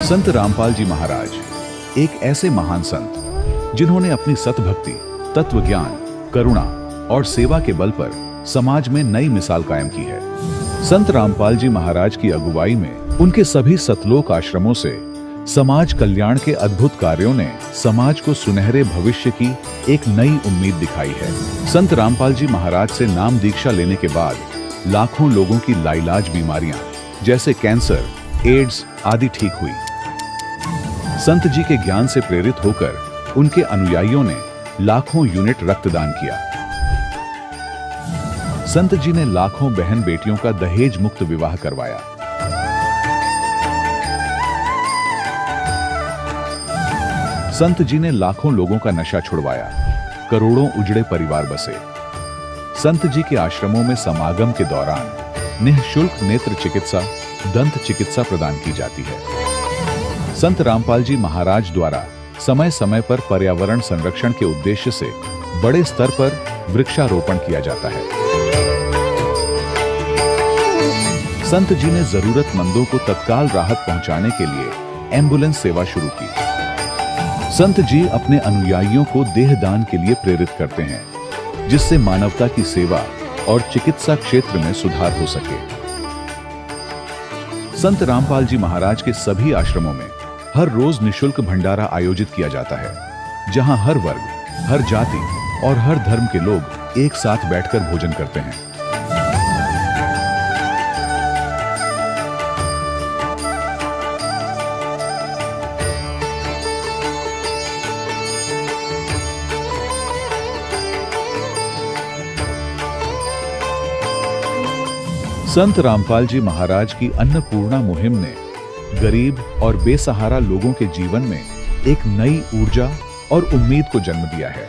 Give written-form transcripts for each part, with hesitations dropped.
संत रामपाल जी महाराज एक ऐसे महान संत जिन्होंने अपनी सतभक्ति, तत्व ज्ञान, करुणा और सेवा के बल पर समाज में नई मिसाल कायम की है। संत रामपाल जी महाराज की अगुवाई में उनके सभी सतलोक आश्रमों से समाज कल्याण के अद्भुत कार्यों ने समाज को सुनहरे भविष्य की एक नई उम्मीद दिखाई है। संत रामपाल जी महाराज से नाम दीक्षा लेने के बाद लाखों लोगों की लाइलाज बीमारियां जैसे कैंसर, एड्स आदि ठीक हुई। संत जी के ज्ञान से प्रेरित होकर उनके अनुयायियों ने लाखों यूनिट रक्तदान किया। संत जी ने लाखों बहन बेटियों का दहेज मुक्त विवाह करवाया। संत जी ने लाखों लोगों का नशा छुड़वाया, करोड़ों उजड़े परिवार बसे। संत जी के आश्रमों में समागम के दौरान निःशुल्क नेत्र चिकित्सा, दंत चिकित्सा प्रदान की जाती है। संत रामपाल जी महाराज द्वारा समय समय पर पर्यावरण संरक्षण के उद्देश्य से बड़े स्तर पर वृक्षारोपण किया जाता है। संत जी ने जरूरतमंदों को तत्काल राहत पहुंचाने के लिए एम्बुलेंस सेवा शुरू की। संत जी अपने अनुयायियों को देहदान के लिए प्रेरित करते हैं, जिससे मानवता की सेवा और चिकित्सा क्षेत्र में सुधार हो सके। संत रामपाल जी महाराज के सभी आश्रमों में हर रोज निःशुल्क भंडारा आयोजित किया जाता है, जहां हर वर्ग, हर जाति और हर धर्म के लोग एक साथ बैठकर भोजन करते हैं। संत रामपाल जी महाराज की अन्नपूर्णा मुहिम ने गरीब और बेसहारा लोगों के जीवन में एक नई ऊर्जा और उम्मीद को जन्म दिया है।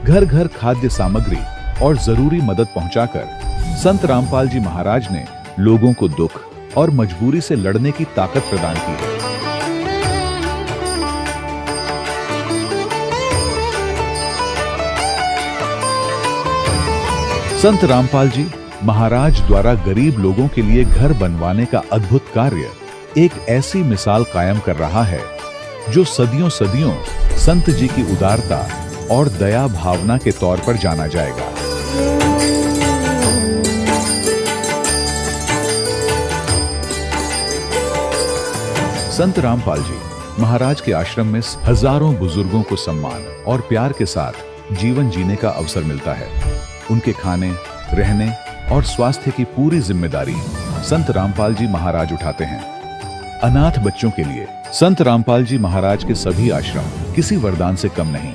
घर घर खाद्य सामग्री और जरूरी मदद पहुंचाकर संत रामपाल जी महाराज ने लोगों को दुख और मजबूरी से लड़ने की ताकत प्रदान की है। संत रामपाल जी महाराज द्वारा गरीब लोगों के लिए घर बनवाने का अद्भुत कार्य एक ऐसी मिसाल कायम कर रहा है जो सदियों सदियों संत जी की उदारता और दया भावना के तौर पर जाना जाएगा। संत रामपाल जी महाराज के आश्रम में हजारों बुजुर्गों को सम्मान और प्यार के साथ जीवन जीने का अवसर मिलता है। उनके खाने, रहने और स्वास्थ्य की पूरी जिम्मेदारी संत रामपाल जी महाराज उठाते हैं। अनाथ बच्चों के लिए संत रामपाल जी महाराज के सभी आश्रम किसी वरदान से कम नहीं।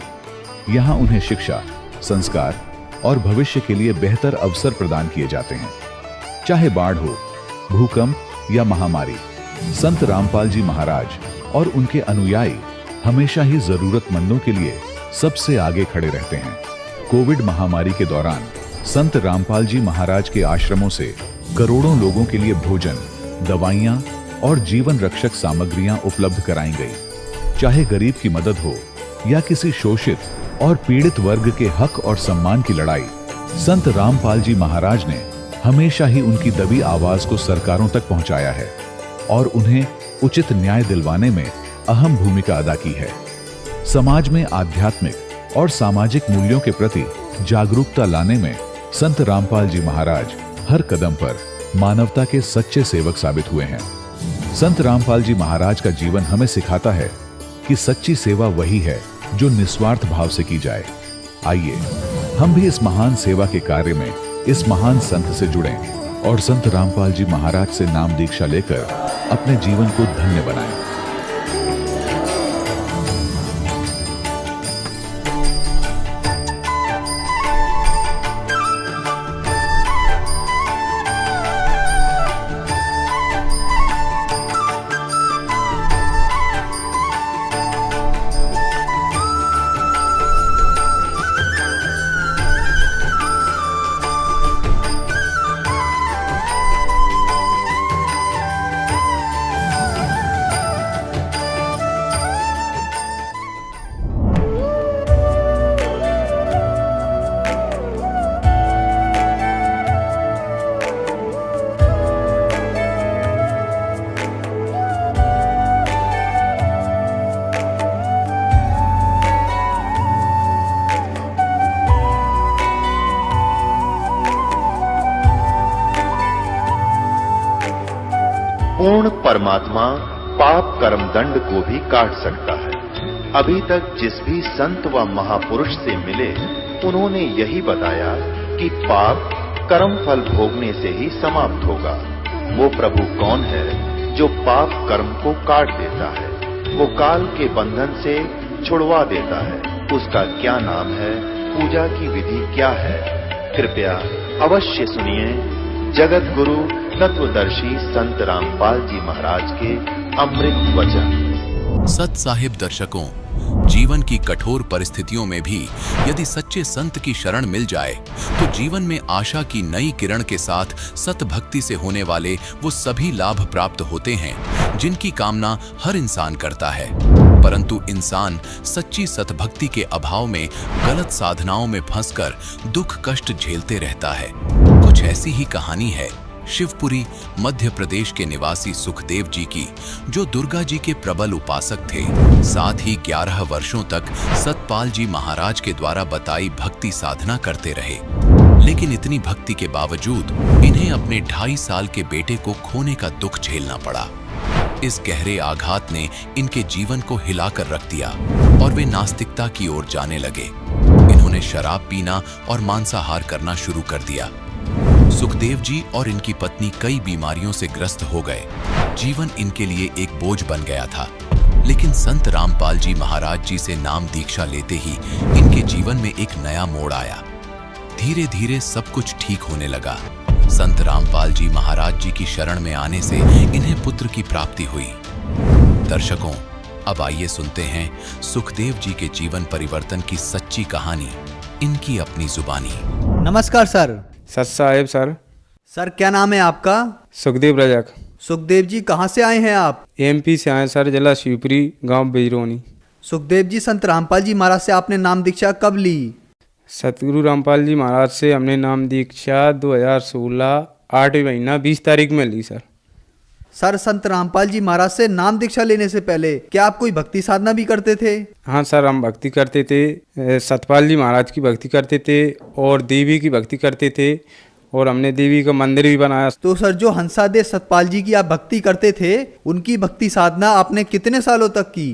यहाँ उन्हें शिक्षा, संस्कार और भविष्य के लिए बेहतर अवसर प्रदान किए जाते हैं। चाहे बाढ़ हो, भूकंप या महामारी, संत रामपाल जी महाराज और उनके अनुयायी हमेशा ही जरूरतमंदों के लिए सबसे आगे खड़े रहते हैं। कोविड महामारी के दौरान संत रामपाल जी महाराज के आश्रमों से करोड़ों लोगों के लिए भोजन, दवाइयां और जीवन रक्षक सामग्रियां उपलब्ध कराई गई। चाहे गरीब की मदद हो या किसी शोषित और पीड़ित वर्ग के हक और सम्मान की लड़ाई, संत रामपाल जी महाराज ने हमेशा ही उनकी दबी आवाज को सरकारों तक पहुंचाया है और उन्हें उचित न्याय दिलवाने में अहम भूमिका अदा की है। समाज में आध्यात्मिक और सामाजिक मूल्यों के प्रति जागरूकता लाने में संत रामपाल जी महाराज हर कदम पर मानवता के सच्चे सेवक साबित हुए हैं। संत रामपाल जी महाराज का जीवन हमें सिखाता है कि सच्ची सेवा वही है जो निस्वार्थ भाव से की जाए। आइए हम भी इस महान सेवा के कार्य में इस महान संत से जुड़ें और संत रामपाल जी महाराज से नाम दीक्षा लेकर अपने जीवन को धन्य बनाएं। परमात्मा पाप कर्म दंड को भी काट सकता है। अभी तक जिस भी संत व महापुरुष से मिले, उन्होंने यही बताया कि पाप कर्म फल भोगने से ही समाप्त होगा। वो प्रभु कौन है जो पाप कर्म को काट देता है, वो काल के बंधन से छुड़वा देता है? उसका क्या नाम है, पूजा की विधि क्या है? कृपया अवश्य सुनिए जगत गुरु तत्वदर्शी संत रामपाल जी महाराज के अमृत वचन। सत साहिब दर्शकों, जीवन की कठोर परिस्थितियों में भी यदि सच्चे संत की शरण मिल जाए तो जीवन में आशा की नई किरण के साथ सत भक्ति से होने वाले वो सभी लाभ प्राप्त होते हैं जिनकी कामना हर इंसान करता है। परंतु इंसान सच्ची सतभक्ति के अभाव में गलत साधनाओं में फंसकर दुख कष्ट झेलते रहता है। कुछ ऐसी ही कहानी है शिवपुरी मध्य प्रदेश के निवासी सुखदेव जी की, जो दुर्गा जी के प्रबल उपासक थे। साथ ही 11 वर्षों तक सतपाल जी महाराज के द्वारा बताई भक्ति साधना करते रहे, लेकिन इतनी भक्ति के बावजूद इन्हें अपने 2.5 साल के बेटे को खोने का दुख झेलना पड़ा। इस गहरे आघात ने इनके जीवन को हिलाकर रख दिया और वे नास्तिकता की ओर जाने लगे। इन्होंने शराब पीना और मांसाहार करना शुरू कर दिया। सुखदेव जी और इनकी पत्नी कई बीमारियों से ग्रस्त हो गए। जीवन इनके लिए एक बोझ बन गया था। लेकिन संत रामपाल जी महाराज जी से नाम दीक्षा लेते ही इनके जीवन में एक नया मोड़ आया। धीरे धीरे सब कुछ ठीक होने लगा। संत रामपाल जी महाराज जी की शरण में आने से इन्हें पुत्र की प्राप्ति हुई। दर्शकों, अब आइए सुनते हैं सुखदेव जी के जीवन परिवर्तन की सच्ची कहानी, इनकी अपनी जुबानी। नमस्कार सर। सत साहिब सर। सर क्या नाम है आपका? सुखदेव रजक। सुखदेव जी कहाँ से आए हैं आप? एमपी से आए सर, जिला शिवपुरी, गांव बिजरोनी। सुखदेव जी, संत रामपाल जी महाराज से आपने नाम दीक्षा कब ली? सतगुरु रामपाल जी महाराज से हमने नाम दीक्षा 2016 8 महीना 20 तारीख में ली सर। सर, संत रामपाल जी महाराज से नाम दीक्षा लेने से पहले क्या आप कोई भक्ति साधना भी करते थे? हाँ सर, हम भक्ति करते थे। सतपाल जी महाराज की भक्ति करते थे और देवी की भक्ति करते थे, और हमने देवी का मंदिर भी बनाया। तो सर, जो हंसादेव सतपाल जी की आप भक्ति करते थे, उनकी भक्ति साधना आपने कितने सालों तक की?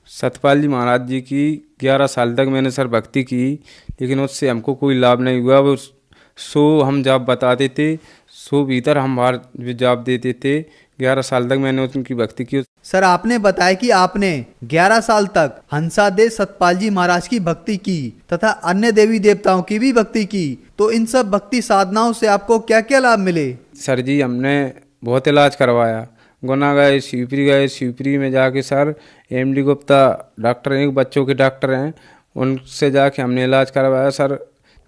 सतपाल जी महाराज जी की 11 साल तक मैंने सर भक्ति की, लेकिन उससे हमको कोई लाभ नहीं हुआ। वो सो हम जाप बताते थे, सो भीतर हम बाहर जाप देते थे। 11 साल तक मैंने उनकी भक्ति की। सर, आपने बताया कि आपने 11 साल तक हंसादेव सतपाल जी महाराज की भक्ति की तथा अन्य देवी देवताओं की भी भक्ति की, तो इन सब भक्ति साधनाओं से आपको क्या क्या लाभ मिले? सर जी, हमने बहुत इलाज करवाया। गुना गए, शिवपुरी में जाके सर MD गुप्ता डॉक्टर हैं, बच्चों के डॉक्टर हैं, उनसे जाके हमने इलाज करवाया सर,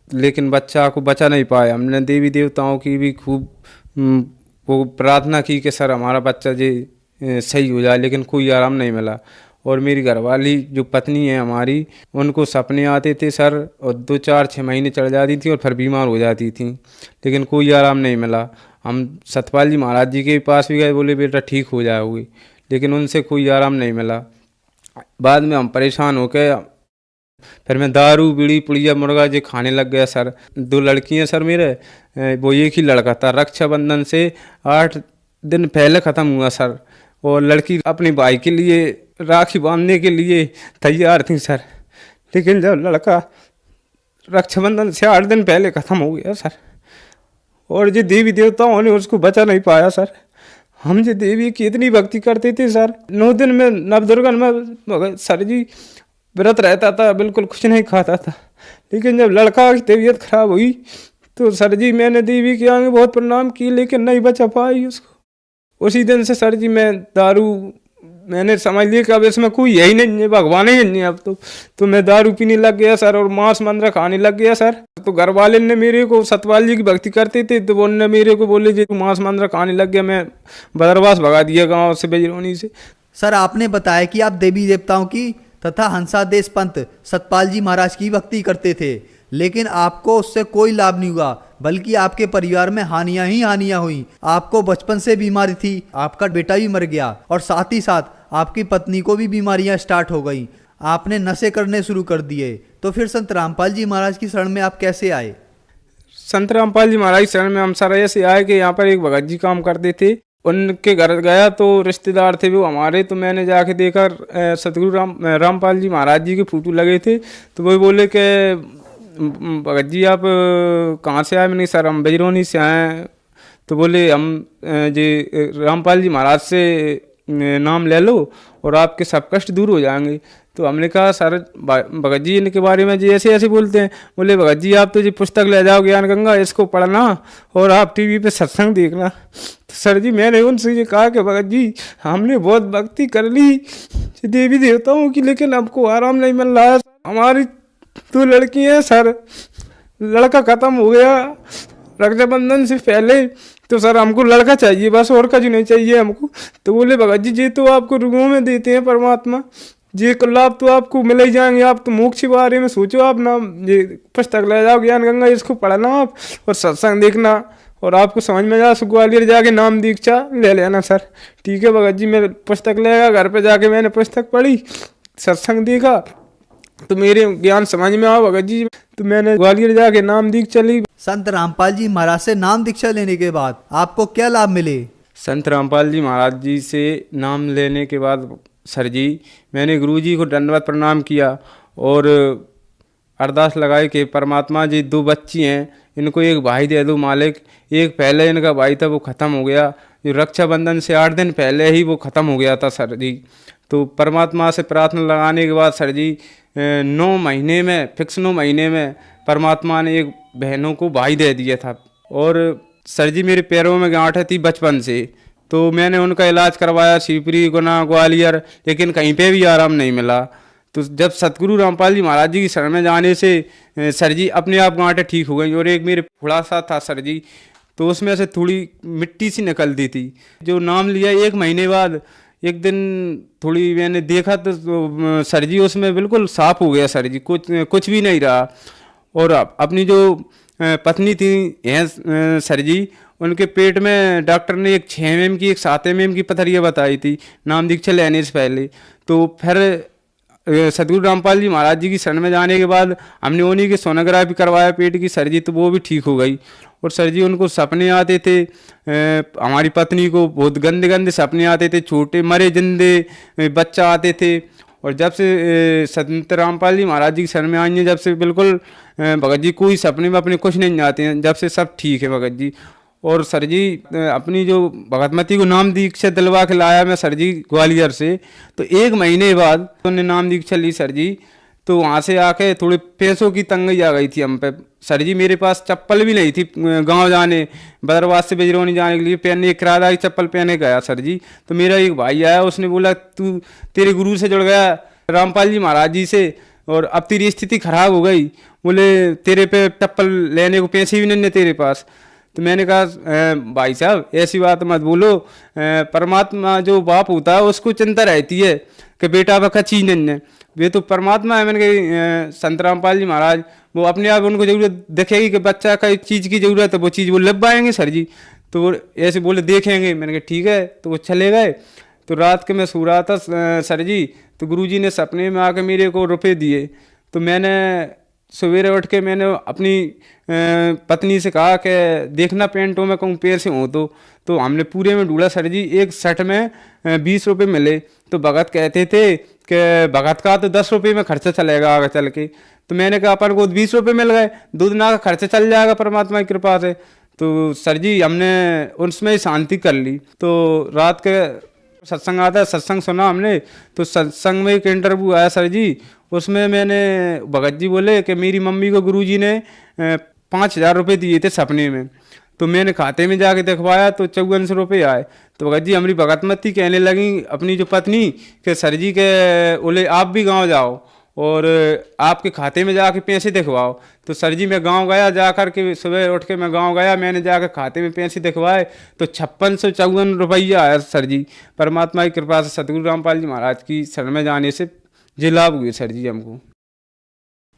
लेकिन बच्चा को बचा नहीं पाया। हमने देवी देवताओं की भी खूब वो प्रार्थना की कि सर हमारा बच्चा जी सही हो जाए, लेकिन कोई आराम नहीं मिला। और मेरी घरवाली जो पत्नी है हमारी, उनको सपने आते थे सर, और 2 4 6 महीने चढ़ जाती थी और फिर बीमार हो जाती थी, लेकिन कोई आराम नहीं मिला। हम सतपाल जी महाराज जी के पास भी गए, बोले बेटा ठीक हो जाओगे, लेकिन उनसे कोई आराम नहीं मिला। बाद में हम परेशान होकर फिर मैं दारू बीड़ी पुड़िया मुर्गा जो खाने लग गया सर। 2 लड़कियां सर मेरे, वो एक ही लड़का था। रक्षाबंधन से 8 दिन पहले ख़त्म हुआ सर, और लड़की अपने भाई के लिए राखी बांधने के लिए तैयार थी सर, लेकिन जब लड़का रक्षाबंधन से 8 दिन पहले ख़त्म हो गया सर, और जो देवी देवताओं ने उसको बचा नहीं पाया सर। हम जो देवी की इतनी भक्ति करते थे सर, 9 दिन में नवदुर्गन में सर जी व्रत रहता था, बिल्कुल कुछ नहीं खाता था, लेकिन जब लड़का की तबीयत खराब हुई तो सर जी मैंने देवी के आगे बहुत प्रणाम की, लेकिन नहीं बचा पाई उसको। उसी दिन से सर जी मैं दारू, मैंने समझ लिया कि अब इसमें कोई यही नहीं है, भगवान ही नहीं है अब तो मैं दारू पीने लग गया सर, और मांस मंद्रा खाने लग गया सर। तो घर वाले ने मेरे को, सतपाल जी की भक्ति करते थे, तो उन्होंने मेरे को बोले जी मांस मंद्रा खाने लग गया। मैं बदरवास भगा दिया गाँव से, बिजरोनी से। सर, आपने बताया कि आप देवी देवताओं की तथा हंसादेव पंत सतपाल जी महाराज की भक्ति करते थे, लेकिन आपको उससे कोई लाभ नहीं हुआ, बल्कि आपके परिवार में हानियां ही हानियां हुई। आपको बचपन से बीमारी थी, आपका बेटा भी मर गया, और साथ ही साथ आपकी पत्नी को भी बीमारियां स्टार्ट हो गई। आपने नशे करने शुरू कर दिए। तो फिर संत रामपाल जी महाराज की शरण में आप कैसे आए? संत रामपाल जी महाराज की शरण में हम सर ऐसे आए कि यहाँ पर एक भगत जी काम करते थे, उनके घर गया तो रिश्तेदार थे वो हमारे, तो मैंने जाके देखा सतगुरु रामपाल जी महाराज जी के फोटो लगे थे। तो वो बोले कि भगत जी आप कहाँ से आए? मैंने सर हम बजरौनी से आए। तो बोले हम जी रामपाल जी महाराज से नाम ले लो और आपके सब कष्ट दूर हो जाएंगे। तो हमने कहा सर भगत जी इनके बारे में जी ऐसे ऐसे बोलते हैं। बोले भगत जी आप तो जी पुस्तक ले जाओ ज्ञान गंगा, इसको पढ़ना और आप टीवी पे सत्संग देखना। तो सर जी मैंने उनसे ये कहा कि भगत जी हमने बहुत भक्ति कर ली देवी देवताओं की, लेकिन हमको आराम नहीं मिल रहा है। हमारी 2 लड़की हैं सर, लड़का खत्म हो गया रक्षाबंधन से पहले, तो सर हमको लड़का चाहिए बस, और कुछ नहीं चाहिए हमको। तो बोले भगत जी ये तो आपको रुगों में देते हैं परमात्मा, ये लाभ तो आपको मिल ही जाएंगे, आप तो मोक्ष के बारे में सोचो। आप ना ये पुस्तक ले जाओ ज्ञान गंगा, इसको पढ़ना आप और सत्संग देखना और आपको समझ में जा। ग्वालियर जाके नाम दीक्षा ले लेना। सर ठीक है भगत जी, मैं पुस्तक लेगा। घर पे जाके मैंने पुस्तक पढ़ी, सत्संग देखा, तो मेरे ज्ञान समझ में आ भगत जी। तो मैंने ग्वालियर जाके नाम दीक्षा ली। संत रामपाल जी महाराज से नाम दीक्षा लेने के बाद आपको क्या लाभ मिले? संत रामपाल जी महाराज जी से नाम लेने के बाद सर जी मैंने गुरु जी को दंडवत प्रणाम किया और अरदास लगाई कि परमात्मा जी 2 बच्ची हैं, इनको एक भाई दे दो मालिक। एक पहले इनका भाई था वो ख़त्म हो गया, जो रक्षाबंधन से 8 दिन पहले ही वो ख़त्म हो गया था सर जी। तो परमात्मा से प्रार्थना लगाने के बाद सर जी 9 महीने में फिक्स 9 महीने में परमात्मा ने एक बहनों को भाई दे दिया था। और सर जी मेरे पैरों में गांठ थी बचपन से, तो मैंने उनका इलाज करवाया शिवपुरी, गुना, ग्वालियर, लेकिन कहीं पे भी आराम नहीं मिला। तो जब सतगुरु रामपाल जी महाराज जी की शरण में जाने से सर जी अपने आप गांठें ठीक हो गई। और एक मेरे फुड़ा सा था सर जी, तो उसमें से थोड़ी मिट्टी सी निकलती थी। जो नाम लिया 1 महीने बाद एक दिन थोड़ी मैंने देखा तो सर जी उसमें बिल्कुल साफ हो गया सर जी, कुछ भी नहीं रहा। और अपनी जो पत्नी थी हैं सर जी, उनके पेट में डॉक्टर ने एक 6 mm की एक 7 mm की पथरियाँ बताई थी नाम दीक्षा लेने से पहले। तो फिर सतगुरु रामपाल जी महाराज जी की शरण में जाने के बाद हमने उन्हीं की सोनोग्राफी करवाया पेट की सर जी, तो वो भी ठीक हो गई। और सर जी उनको सपने आते थे, हमारी पत्नी को बहुत गंदे गंदे सपने आते थे, छोटे मरे जिंदे बच्चा आते थे। और जब से संत रामपाल जी महाराज जी की शरण में आई हैं, जब से बिल्कुल भगत जी कोई सपने में अपने कुछ नहीं आते हैं, जब से सब ठीक है भगत जी। और सर जी अपनी जो भगतमती को नाम दीक्षा दिलवा के लाया मैं सर जी ग्वालियर से, तो 1 महीने बाद उन्होंने नाम दीक्षा ली सर जी। तो वहाँ से आके थोड़े पैसों की तंगी आ गई थी हम पे सर जी। मेरे पास चप्पल भी नहीं थी गांव जाने, बदरवास से बजरौनी जाने के लिए पहनने, एक किराएदार की चप्पल पहने गया सर जी। तो मेरा एक भाई आया, उसने बोला तू तेरे गुरु से जुड़ गया रामपाल जी महाराज जी से और अब तेरी स्थिति खराब हो गई, बोले तेरे पे चप्पल लेने को पैसे भी नहीं है तेरे पास। तो मैंने कहा भाई साहब ऐसी बात मत बोलो, परमात्मा जो बाप होता है उसको चिंता रहती है कि बेटा बका चीज नहीं है, वे तो परमात्मा है। मैंने कहा संत रामपाल जी महाराज वो अपने आप उनको जरूरत दिखेगी कि बच्चा का एक चीज़ की ज़रूरत है, वो चीज़ वो लब पाएंगे सर जी। तो वो ऐसे बोले देखेंगे, मैंने कहा ठीक है। तो वो चले गए। तो रात के मैं सो रहा था सर जी, तो गुरुजी ने सपने में आके मेरे को रुपए दिए। तो मैंने सवेरे उठ के मैंने अपनी पत्नी से कहा कि देखना पेंटों में कहूँ पैर से हो तो हमने पूरे में ढूंढा सर जी, एक शर्ट में 20 रुपये मिले। तो भगत कहते थे कि भगत का तो 10 रुपये में खर्चा चलेगा आगे चल के। तो मैंने कहा अपन को 20 रुपये मिल गए, 2 दिन का खर्चा चल जाएगा परमात्मा की कृपा से। तो सर जी हमने उसमें ही शांति कर ली। तो रात के सत्संग आता है, सत्संग सुना हमने। तो सत्संग में एक इंटरव्यू आया सर जी, उसमें मैंने भगत जी बोले कि मेरी मम्मी को गुरुजी ने 5,000 रुपये दिए थे सपने में। तो मैंने खाते में जाके दिखवाया तो 5400 रुपये आए। तो भगत जी हमारी भगतमती कहने लगी अपनी जो पत्नी के सर जी के बोले आप भी गांव जाओ और आपके खाते में जाके पैसे दिखवाओ। तो सर जी मैं गांव गया, जा कर के सुबह उठ के मैं गांव गया, मैंने जाकर खाते में पैसे दिखवाए तो 5654 रुपया आया सर जी। परमात्मा की कृपा से सतगुरु रामपाल जी महाराज की शरण में जाने से जी लाभ हुए सर जी हमको।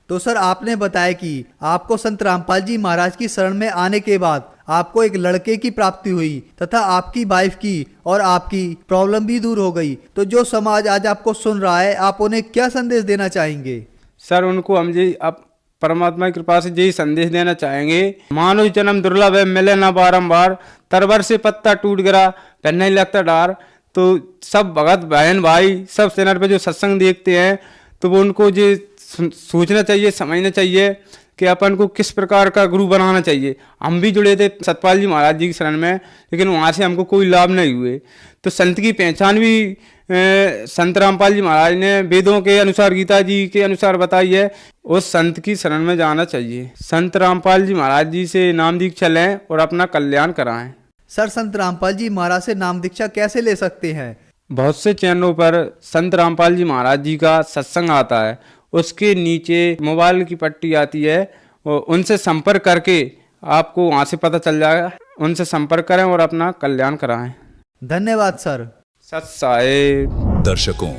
तो सर आपने बताया कि आपको संत रामपाल जी महाराज की शरण में आने के बाद आपको एक लड़के की प्राप्ति हुई तथा आपकी वाइफ की और आपकी प्रॉब्लम भी दूर हो गई। तो जो समाज आज आपको सुन रहा है, आप उन्हें क्या संदेश देना चाहेंगे? सर उनको हम जी अब परमात्मा की कृपा से यही संदेश देना चाहेंगे, मानव जन्म दुर्लभ है, मिले ना बारंबार, तरवर से पत्ता टूट गिरा, डर नहीं लगता डर। तो सब भगत बहन भाई सब चैनल पे जो सत्संग देखते हैं तो वो उनको ये सोचना चाहिए, समझना चाहिए कि अपन को किस प्रकार का गुरु बनाना चाहिए। हम भी जुड़े थे सतपाल जी महाराज जी की शरण में, लेकिन वहाँ से हमको कोई लाभ नहीं हुए। तो संत की पहचान भी संत रामपाल जी महाराज ने वेदों के अनुसार, गीता जी के अनुसार बताई है। उस संत की शरण में जाना चाहिए। संत रामपाल जी महाराज जी से नाम दीक्षा लें और अपना कल्याण कराएं। सर, संत रामपाल जी महाराज से नाम दीक्षा कैसे ले सकते हैं? बहुत से चैनलों पर संत रामपाल जी महाराज जी का सत्संग आता है, उसके नीचे मोबाइल की पट्टी आती है और उनसे संपर्क करके आपको वहाँ से पता चल जाएगा। उनसे संपर्क करें और अपना कल्याण कराएं। धन्यवाद सर। सत साहेब। दर्शकों,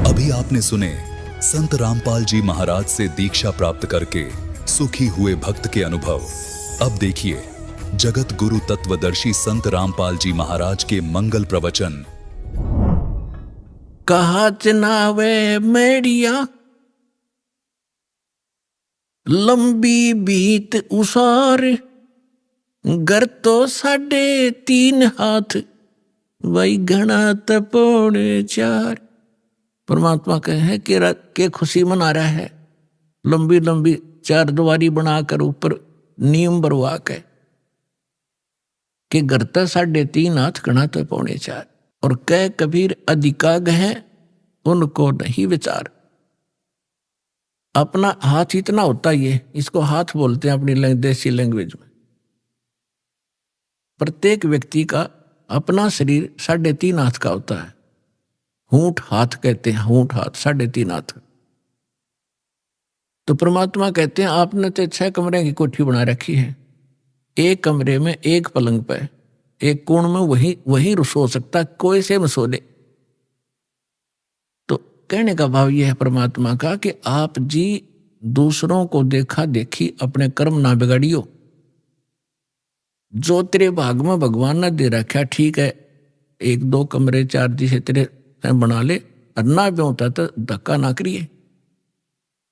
अभी आपने सुने संत रामपाल जी महाराज से दीक्षा प्राप्त करके सुखी हुए भक्त के अनुभव। अब देखिए जगत गुरु तत्वदर्शी संत रामपाल जी महाराज के मंगल प्रवचन। कहा चनावे मेड़िया लंबी बीत उसार, घर तो 3.5 हाथ, वही घना तपोड़े 4। परमात्मा कहे कि खुशी मना रहा है, लंबी लंबी 4 द्वारी बनाकर ऊपर नीम बरवा के कि घर तो 3.5 हाथ, घना तपोड़े 4। और कह कबीर अधिका गह उनको नहीं विचार। अपना हाथ इतना होता ही है, इसको हाथ बोलते हैं अपनी देसी लैंग्वेज में। प्रत्येक व्यक्ति का अपना शरीर 3.5 हाथ का होता है। हूंठ हाथ कहते हैं, हूंठ हाथ 3.5 हाथ। तो परमात्मा कहते हैं आपने तो 6 कमरे की कोठी बना रखी है, एक कमरे में एक पलंग पे एक कोण में वही सो सकता, कोई से में सो ले। तो कहने का भाव यह है परमात्मा का कि आप जी दूसरों को देखा देखी अपने कर्म ना बिगाड़ियो। जो तेरे भाग में भगवान ने दे रखा ठीक है, 1-2 कमरे 4 दिशे तेरे बना ले, और ना भी होता तो धक्का ना करिए,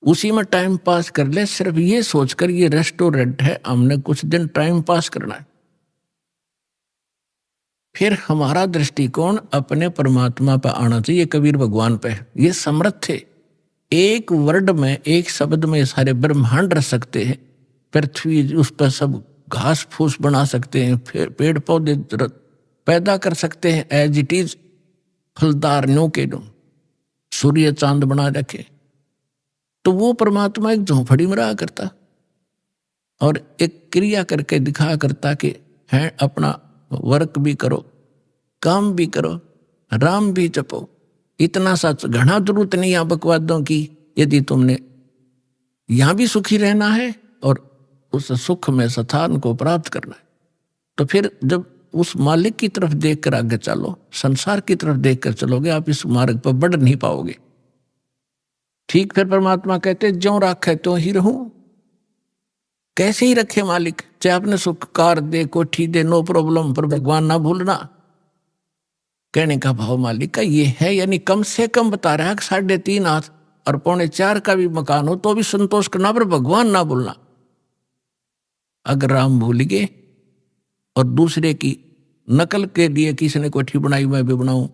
उसी में टाइम पास कर ले। सिर्फ ये सोचकर ये रेस्टोरेंट है, हमने कुछ दिन टाइम पास करना है। फिर हमारा दृष्टिकोण अपने परमात्मा पर आना चाहिए, कबीर भगवान पे। ये समर्थ थे, एक वर्ड में, एक शब्द में सारे ब्रह्मांड रख सकते हैं। पृथ्वी उस पर सब घास फूस बना सकते हैं, फिर पेड़ पौधे पैदा कर सकते हैं एज इट इज, फलदार नो के नो, सूर्य चांद बना रखे। तो वो परमात्मा एक झोंपड़ी में रहा करता और एक क्रिया करके दिखा करता कि है अपना वर्क भी करो, काम भी करो, राम भी जपो। इतना सच घना जरूरत नहीं है बकवादों की। यदि तुमने यहां भी सुखी रहना है और उस सुख में स्थान को प्राप्त करना है, तो फिर जब उस मालिक की तरफ देखकर आगे चलो, संसार की तरफ देखकर चलोगे, आप इस मार्ग पर बढ़ नहीं पाओगे। ठीक फिर परमात्मा कहते ज्यों राखे त्यों ही रहूं। कैसे ही रखे मालिक, चाहे आपने सुख कार दे, कोठी दे, नो प्रॉब्लम, पर भगवान ना भूलना। कहने का भाव मालिक का ये है, यानी कम से कम बता रहा है 3.5 हाथ और 3.25 का भी मकान हो तो भी संतोष करना, पर भगवान ना भूलना। अगर राम भूल गए और दूसरे की नकल के लिए किसी ने कोठी बनाई मैं भी बनाऊं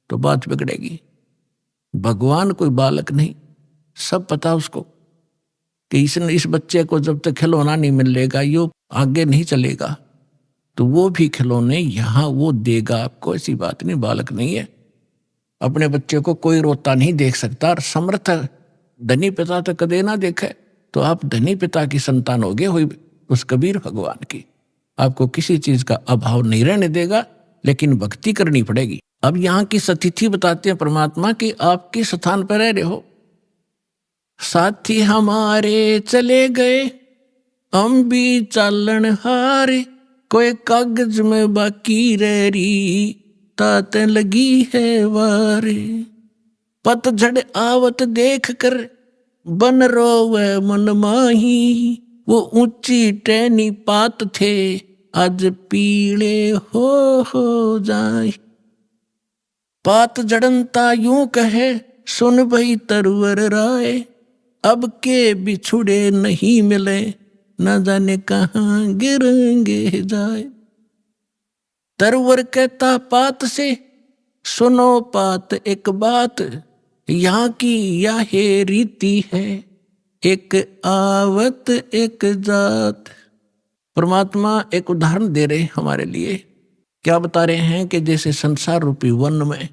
तो बात बिगड़ेगी। भगवान कोई बालक नहीं, सब पता उसको कि इस बच्चे को जब तक खिलौना नहीं मिलेगा यो आगे नहीं चलेगा, तो वो भी खिलौने यहाँ वो देगा आपको। ऐसी बात नहीं, बालक नहीं है। अपने बच्चे को कोई रोता नहीं देख सकता, और समर्थ धनी पिता तो कदे ना देखे, तो आप धनी पिता की संतान होगे हुई उस कबीर भगवान की। आपको किसी चीज का अभाव नहीं रहने देगा, लेकिन भक्ति करनी पड़ेगी। अब यहाँ की सतिथि बताते हैं परमात्मा कि आप किस स्थान पर रह रहे हो। साथी हमारे चले गए, हम भी चालन हारे, कोई कागज में बाकी रह रही, तात लगी है वारे। पतझड़ आवत देख कर बन रोवे मन माही, वो ऊंची टहनी पात थे आज पीले हो जाए। पात जड़नता यूं कहे सुन भई तरवर राय, अब के बिछुड़े नहीं मिले न जाने कहाँ गिरेंगे जाए। तरवर कहता पात से, सुनो पात एक बात, यहाँ की यह रीति है, एक आवत एक जात। परमात्मा एक उदाहरण दे रहे हैं हमारे लिए। क्या बता रहे हैं कि जैसे संसार रूपी वन में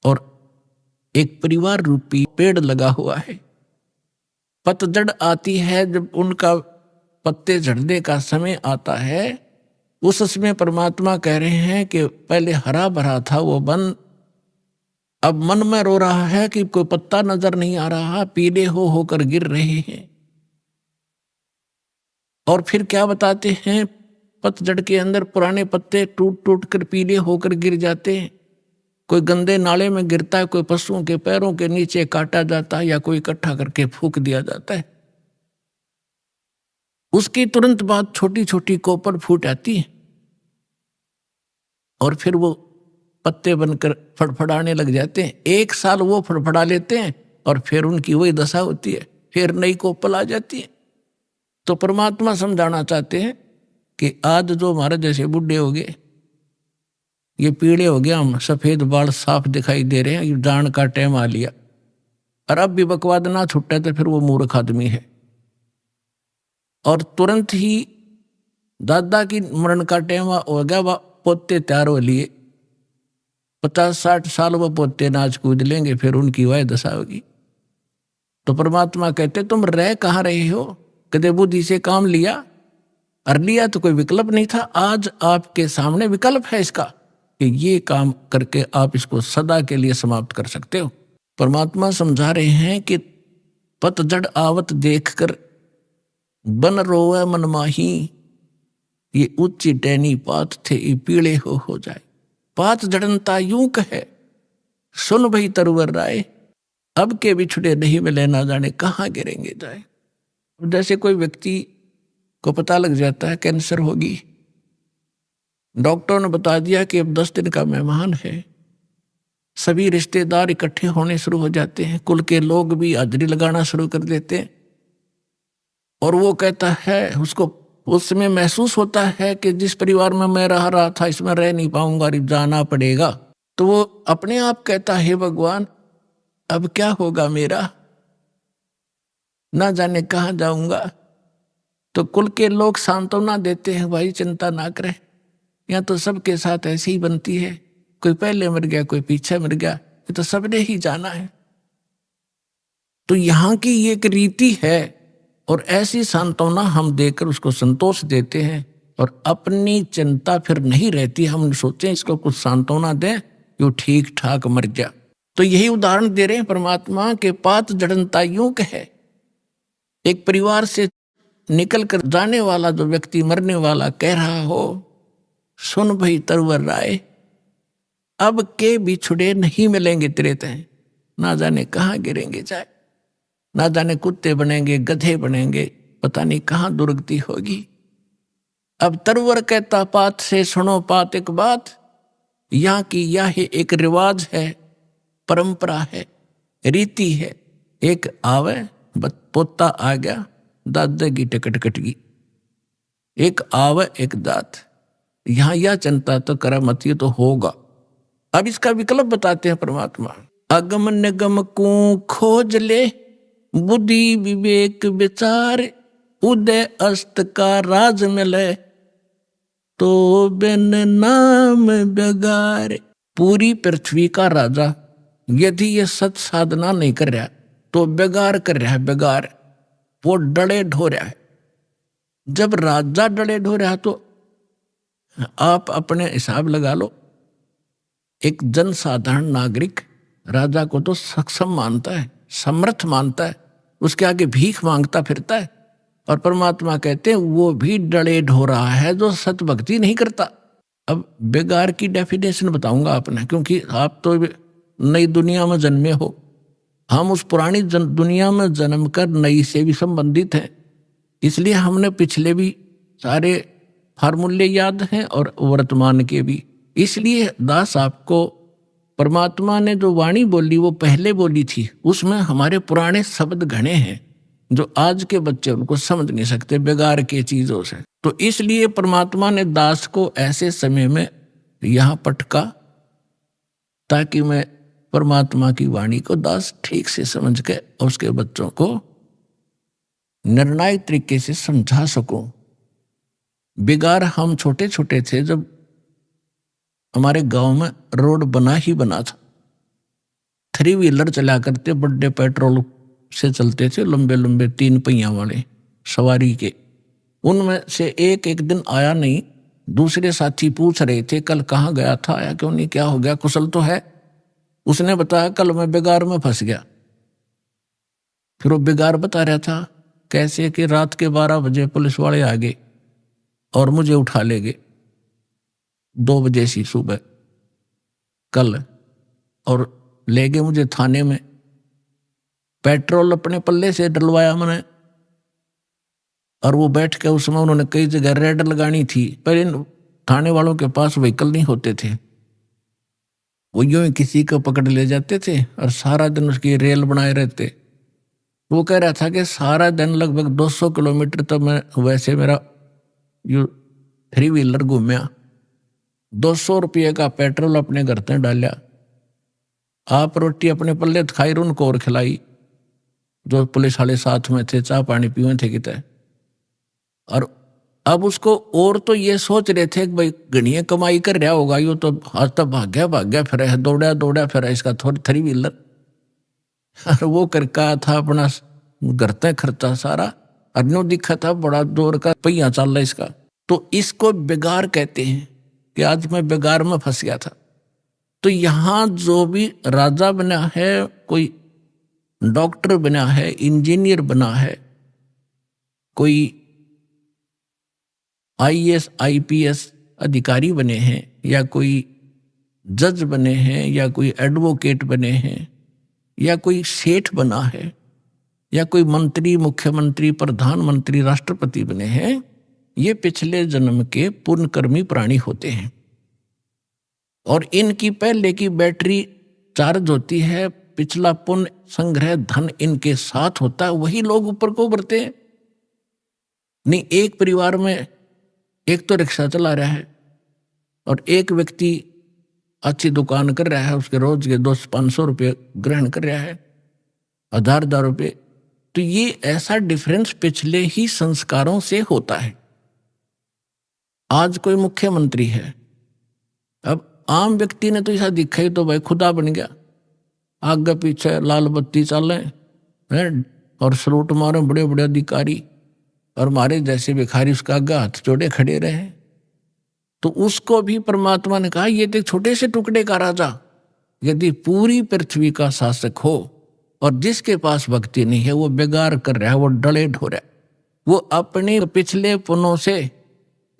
और एक परिवार रूपी पेड़ लगा हुआ है, पतझड़ आती है, जब उनका पत्ते झड़ने का समय आता है, उस समय परमात्मा कह रहे हैं कि पहले हरा भरा था वो वन, अब मन में रो रहा है कि कोई पत्ता नजर नहीं आ रहा, पीले होकर गिर रहे हैं। और फिर क्या बताते हैं, पतझड़ के अंदर पुराने पत्ते टूट टूट कर पीले होकर गिर जाते हैं। कोई गंदे नाले में गिरता है, कोई पशुओं के पैरों के नीचे काटा जाता है, या कोई इकट्ठा करके फूंक दिया जाता है। उसकी तुरंत बाद छोटी छोटी कोपल फूट आती है और फिर वो पत्ते बनकर फड़फड़ाने लग जाते हैं। एक साल वो फड़फड़ा लेते हैं और फिर उनकी वही दशा होती है, फिर नई कोपल आ जाती है। तो परमात्मा समझाना चाहते हैं कि आज जो हमारे जैसे बुढ़े हो गए, ये पीले हो गया, हम सफेद बाल साफ दिखाई दे रहे हैं, ये जान का टाइम आ लिया, और अब भी बकवाद ना छुट्टा तो फिर वो मूर्ख आदमी है। और तुरंत ही दादा की मरण का टाइम हो गया, वह पोते तैयार हो लिए, 50-60 साल वो पोते नाच कूद लेंगे, फिर उनकी वह दशा होगी। तो परमात्मा कहते तुम रह कहाँ रहे हो, कदे बुद्धि से काम लिया, और लिया तो कोई विकल्प नहीं था। आज आपके सामने विकल्प है इसका कि ये काम करके आप इसको सदा के लिए समाप्त कर सकते हो। परमात्मा समझा रहे हैं कि पतझड़ आवत देखकर बन रोवे मन माही, ये उच्ची टहनी पात थे ये पीले हो जाए। पात जड़नता यूं कहे, सुन भई तरवर राय, अब के बिछड़े नहीं मिले ना जाने कहाँ गिरेंगे जाए। जैसे कोई व्यक्ति को पता लग जाता है कैंसर होगी, डॉक्टर ने बता दिया कि अब 10 दिन का मेहमान है, सभी रिश्तेदार इकट्ठे होने शुरू हो जाते हैं, कुल के लोग भी हाजिरी लगाना शुरू कर देते हैं। और वो कहता है, उसको उस समय महसूस होता है कि जिस परिवार में मैं रहा था इसमें रह नहीं पाऊंगा, जाना पड़ेगा। तो वो अपने आप कहता है, भगवान अब क्या होगा मेरा, ना जाने कहाँ जाऊंगा। तो कुल के लोग सांत्वना देते हैं, भाई चिंता ना करें, यहाँ तो सबके साथ ऐसी ही बनती है, कोई पहले मर गया कोई पीछे मर गया, ये तो सबने ही जाना है। तो यहाँ की ये एक रीति है, और ऐसी सांत्वना हम देकर उसको संतोष देते हैं, और अपनी चिंता फिर नहीं रहती। हम सोचें इसको कुछ सांत्वना दें, यो ठीक ठाक मर गया। तो यही उदाहरण दे रहे हैं परमात्मा के पात जड़नता यूं कहे। एक परिवार से निकल कर जाने वाला जो व्यक्ति मरने वाला कह रहा हो, सुन भई तरवर राय, अब के बिछुड़े नहीं मिलेंगे तेरे तय, ना जाने कहाँ गिरेंगे जाए, ना जाने कुत्ते बनेंगे गधे बनेंगे, पता नहीं कहाँ दुर्गति होगी। अब तरवर कहता पात से सुनो पात एक बात, यहाँ की यह एक रिवाज है, परंपरा है, रीति है। एक आवे पोता आ गया, दादा की टिकट कट गई, एक आवे एक दात, यहाँ यह चिंता तो करामती तो होगा। अब इसका विकल्प बताते हैं परमात्मा, अगम निगम को खोज ले, बुद्धि विवेक विचार, उदय अस्त का राज मिले, तो बिन नाम बेगार। पूरी पृथ्वी का राजा यदि ये सत साधना नहीं कर रहा तो बेगार कर रहा है, बेगार, वो डले ढो रहा है। जब राजा डले ढो रहा तो आप अपने हिसाब लगा लो, एक जनसाधारण नागरिक राजा को तो सक्षम मानता है, समर्थ मानता है, उसके आगे भीख मांगता फिरता है। और परमात्मा कहते हैं वो भी डले ढो रहा है जो सत भक्ति नहीं करता। अब बेगार की डेफिनेशन बताऊंगा आपने, क्योंकि आप तो नई दुनिया में जन्मे हो, हम उस पुरानी दुनिया में जन्म कर नई से भी संबंधित हैं, इसलिए हमने पिछले भी सारे फार्मूले याद हैं और वर्तमान के भी। इसलिए दास आपको परमात्मा ने जो वाणी बोली वो पहले बोली थी, उसमें हमारे पुराने शब्द घने हैं, जो आज के बच्चे उनको समझ नहीं सकते बेगार के चीजों से। तो इसलिए परमात्मा ने दास को ऐसे समय में यहां पटका ताकि मैं परमात्मा की वाणी को दास ठीक से समझ के उसके बच्चों को निर्णायक तरीके से समझा सकूं। बेगार हम छोटे छोटे थे जब हमारे गांव में रोड बना ही बना था, 3 व्हीलर चला करते, बड़े पेट्रोल से चलते थे, लंबे लंबे 3 पहिया वाले सवारी के। उनमें से एक दिन आया नहीं। दूसरे साथी पूछ रहे थे कल कहाँ गया था, आया क्यों नहीं, क्या हो गया, कुशल तो है? उसने बताया कल मैं बेगार में फंस गया। फिर वो बेगार बता रहा था कैसे कि रात के 12 बजे पुलिस वाले आ गए और मुझे उठा ले गए 2 बजे सी सुबह कल, और ले गए मुझे थाने में। पेट्रोल अपने पल्ले से डलवाया मैंने, और वो बैठ के उसमें उन्होंने कई जगह रेड लगानी थी। पहले थाने वालों के पास व्हीकल नहीं होते थे, वो यूं ही किसी को पकड़ ले जाते थे और सारा दिन उसकी रेल बनाए रहते। वो कह रहा था कि सारा दिन लगभग 200 किलोमीटर तो मैं वैसे मेरा यू 3 व्हीलर घूमया, 200 रुपये का पेट्रोल अपने घर से डाला, आप रोटी अपने पल्ले खाई, उनको और खिलाई जो पुलिस वाले साथ में थे, चाय पानी पीवे थे कितने। और अब उसको और तो ये सोच रहे थे कि भाई गणिया कमाई कर रहा होगा, यो तो आज तक भाग्या फिर है, दौड़ा फिर है इसका 3 व्हीलर। और वो करका था अपना घर तक खर्चा सारा, और दिखा था बड़ा जोर का पहिया चल रहा इसका। तो इसको बेगार कहते हैं कि आज मैं बेगार में फंस गया था। तो यहां जो भी राजा बना है, कोई डॉक्टर बना है, इंजीनियर बना है, कोई IAS IPS अधिकारी बने हैं, या कोई जज बने हैं, या कोई एडवोकेट बने हैं, या कोई सेठ बना है, या कोई मंत्री, मुख्यमंत्री, प्रधानमंत्री, राष्ट्रपति बने हैं, ये पिछले जन्म के पुण्यकर्मी प्राणी होते हैं। और इनकी पहले की बैटरी चार्ज होती है, पिछला पुण्य संग्रह धन इनके साथ होता है, वही लोग ऊपर को उभरते हैं। नहीं, एक परिवार में एक तो रिक्शा चला रहा है और एक व्यक्ति अच्छी दुकान कर रहा है, उसके रोज के 200-500 रुपये ग्रहण कर रहा है, 1000 रुपये। तो ये ऐसा डिफरेंस पिछले ही संस्कारों से होता है। आज कोई मुख्यमंत्री है, अब आम व्यक्ति ने तो ऐसा दिखा ही तो भाई खुदा बन गया, आगे पीछे लाल बत्ती चल रहे हैं और सलूट मारे बड़े बड़े अधिकारी, और हमारे जैसे भिखारी उसका आगे हाथ जोड़े खड़े रहे। तो उसको भी परमात्मा ने कहा ये तो छोटे से टुकड़े का राजा यदि पूरी पृथ्वी का शासक हो और जिसके पास भक्ति नहीं है वो बेगार कर रहा है, वो डले ढो रहा है, वो अपने पिछले पुनों से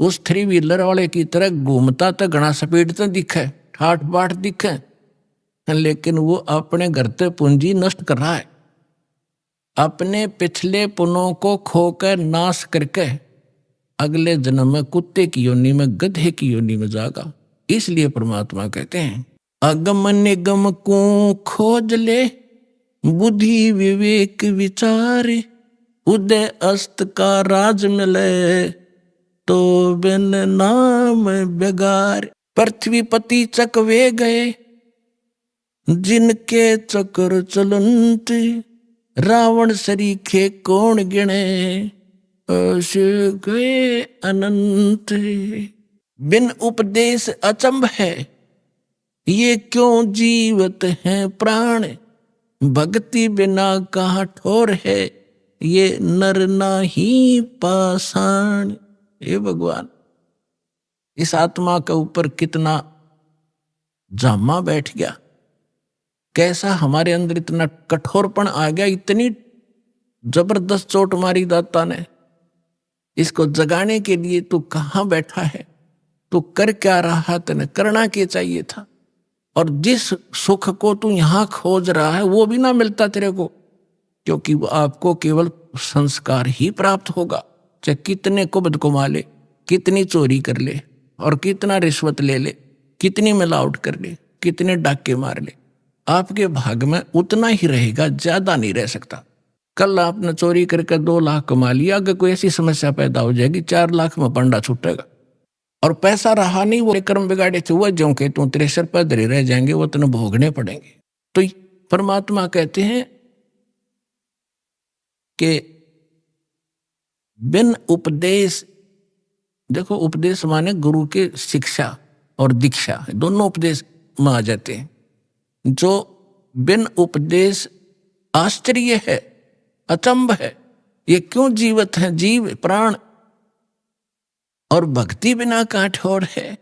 उस 3 व्हीलर वाले की तरह घूमता तो घना स्पीड तो दिखे, ठाठ बाट दिखे, लेकिन वो अपने घर से पूंजी नष्ट कर रहा है, अपने पिछले पुनों को खोकर नाश करके अगले जन्म में कुत्ते की योनि में, गधे की योनि में जागा। इसलिए परमात्मा कहते हैं अगम निगम को खोज ले, बुद्धि विवेक विचार, उदय अस्त का राज मिले, तो बिन नाम बेगार। पृथ्वीपति चकवे गए, जिनके चक्र चलंत, रावण सरीखे कौन गिने, अस गए अनंत। बिन उपदेश अचंभ है, ये क्यों जीवत हैं प्राण, भक्ति बिना कहाँ ठोर है, ये नर नाही पाषाण। हे भगवान, इस आत्मा के ऊपर कितना जामा बैठ गया, कैसा हमारे अंदर इतना कठोरपन आ गया, इतनी जबरदस्त चोट मारी दाता ने। इसको जगाने के लिए तू कहाँ बैठा है, तू कर क्या रहा, तेने करना क्या चाहिए था, और जिस सुख को तू यहां खोज रहा है वो भी ना मिलता तेरे को, क्योंकि वो आपको केवल संस्कार ही प्राप्त होगा। चाहे कितने कुबद कमा ले, कितनी चोरी कर ले, और कितना रिश्वत ले ले, कितनी मिलावट कर ले, कितने डाके मार ले, आपके भाग में उतना ही रहेगा, ज्यादा नहीं रह सकता। कल आपने चोरी करके 2 लाख कमा लिया, अगर कोई ऐसी समस्या पैदा हो जाएगी 4 लाख में पंडा छूटेगा, और पैसा रहा नहीं, वो कर्म बिगाड़े थे वो जो के तू तेरे सिर पर धरे रह जाएंगे, वो तेने भोगने पड़ेंगे। तो परमात्मा कहते हैं कि बिन उपदेश, देखो उपदेश माने गुरु के शिक्षा और दीक्षा, दोनों उपदेश में आ जाते हैं। जो बिन उपदेश आश्चर्य है, अचंभ है, ये क्यों जीवित है, जीव प्राण, और भक्ति बिना काठोर है,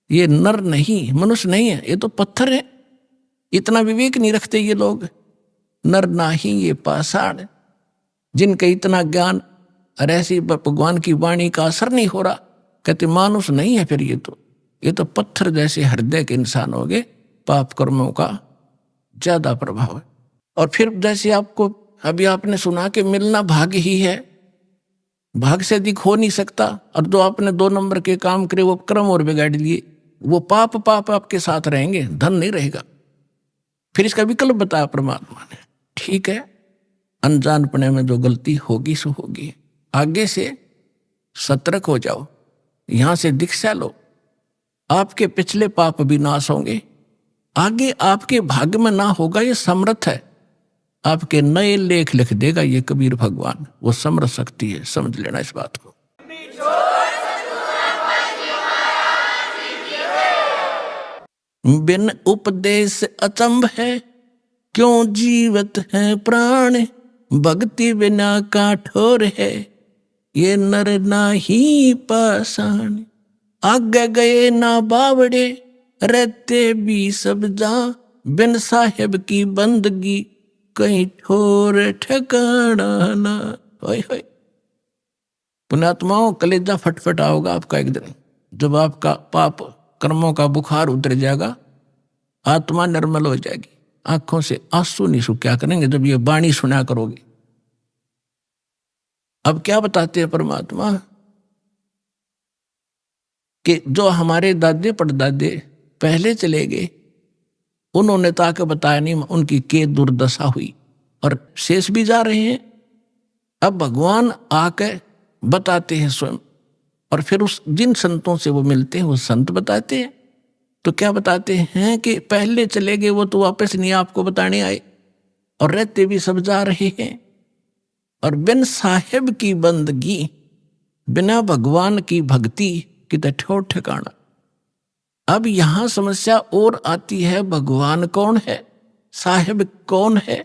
ये नर नहीं, मनुष्य नहीं है, ये तो पत्थर है। इतना विवेक नहीं रखते ये लोग। नर नाही ये पाषाण, जिनका इतना ज्ञान और ऐसी भगवान की वाणी का असर नहीं हो रहा, कहते मानुष नहीं है, फिर ये तो पत्थर जैसे हृदय के इंसान हो गए। पाप कर्मों का ज्यादा प्रभाव है। और फिर जैसे आपको अभी आपने सुना कि मिलना भाग्य ही है, भाग से अधिक हो नहीं सकता, और जो आपने 2 नंबर के काम करे वो कर्म और बिगाड़ लिए, वो पाप आपके साथ रहेंगे, धन नहीं रहेगा। फिर इसका विकल्प बताया परमात्मा ने, ठीक है अनजानपने में जो गलती होगी सो होगी, आगे से सतर्क हो जाओ, यहां से दीक्षा लो, आपके पिछले पाप भी नाश होंगे, आगे आपके भाग्य में ना होगा, ये समर्थ है, आपके नए लेख लिख देगा ये कबीर भगवान, वो समर्थ शक्ति है, समझ लेना इस बात को। बिन उपदेश अचंभ है, क्यों जीवत है प्राण, भक्ति बिना काठोर है, ये नर नाही पाषाण। आगे गए ना बावड़े, रहते भी सब जा, बिन साहेब की बंदगी, कहीं ठोर ठिकाना ना। होय होय पुण्यात्माओं, कलेजा फटफटा होगा आपका एक दिन, जब आपका पाप कर्मों का बुखार उतर जाएगा, आत्मा निर्मल हो जाएगी, आंखों से आंसू नहीं सूख्या करेंगे जब ये वाणी सुना करोगे। अब क्या बताते हैं परमात्मा कि जो हमारे दादे परदादे पहले चले गए, उन्होंने ताकि बताया नहीं उनकी के दुर्दशा हुई, और शेष भी जा रहे हैं। अब भगवान आके बताते हैं स्वयं, और फिर उस जिन संतों से वो मिलते हैं वो संत बताते हैं। तो क्या बताते हैं कि पहले चले गए वो तो वापस नहीं आपको बताने आए, और रहते भी सब जा रहे हैं, और बिन साहेब की बंदगी, बिना भगवान की भक्ति की ठोर ठिकाना। अब यहां समस्या और आती है, भगवान कौन है, साहेब कौन है।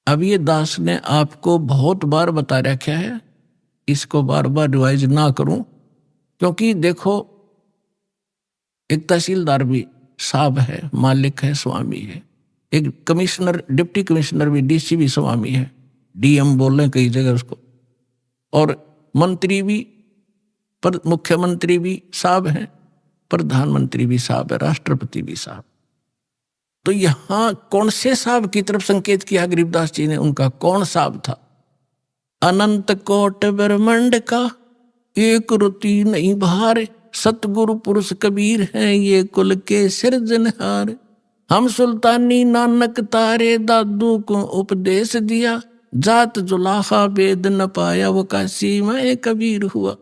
अब ये दास ने आपको बहुत बार बता रखा है, इसको बार बार रिवाइज ना करूं, क्योंकि देखो एक तहसीलदार भी साहब है, मालिक है, स्वामी है, एक कमिश्नर डिप्टी कमिश्नर भी, डीसी भी स्वामी है, डीएम बोल रहे कई जगह उसको, और मंत्री भी, पर मुख्यमंत्री भी साहब है, प्रधानमंत्री भी साहब है, राष्ट्रपति भी साहब। तो यहां कौन से साहब की तरफ संकेत किया गरीबदास जी ने, उनका कौन साहब था। अनंत कोट ब्रह्मांड का एक रुति नहीं भार, सतगुरु पुरुष कबीर हैं ये कुल के सिरजनहार। हम सुल्तानी नानक तारे दादू को उपदेश दिया, जात जुलाहा वेद न पाया वो काशी में कबीर हुआ।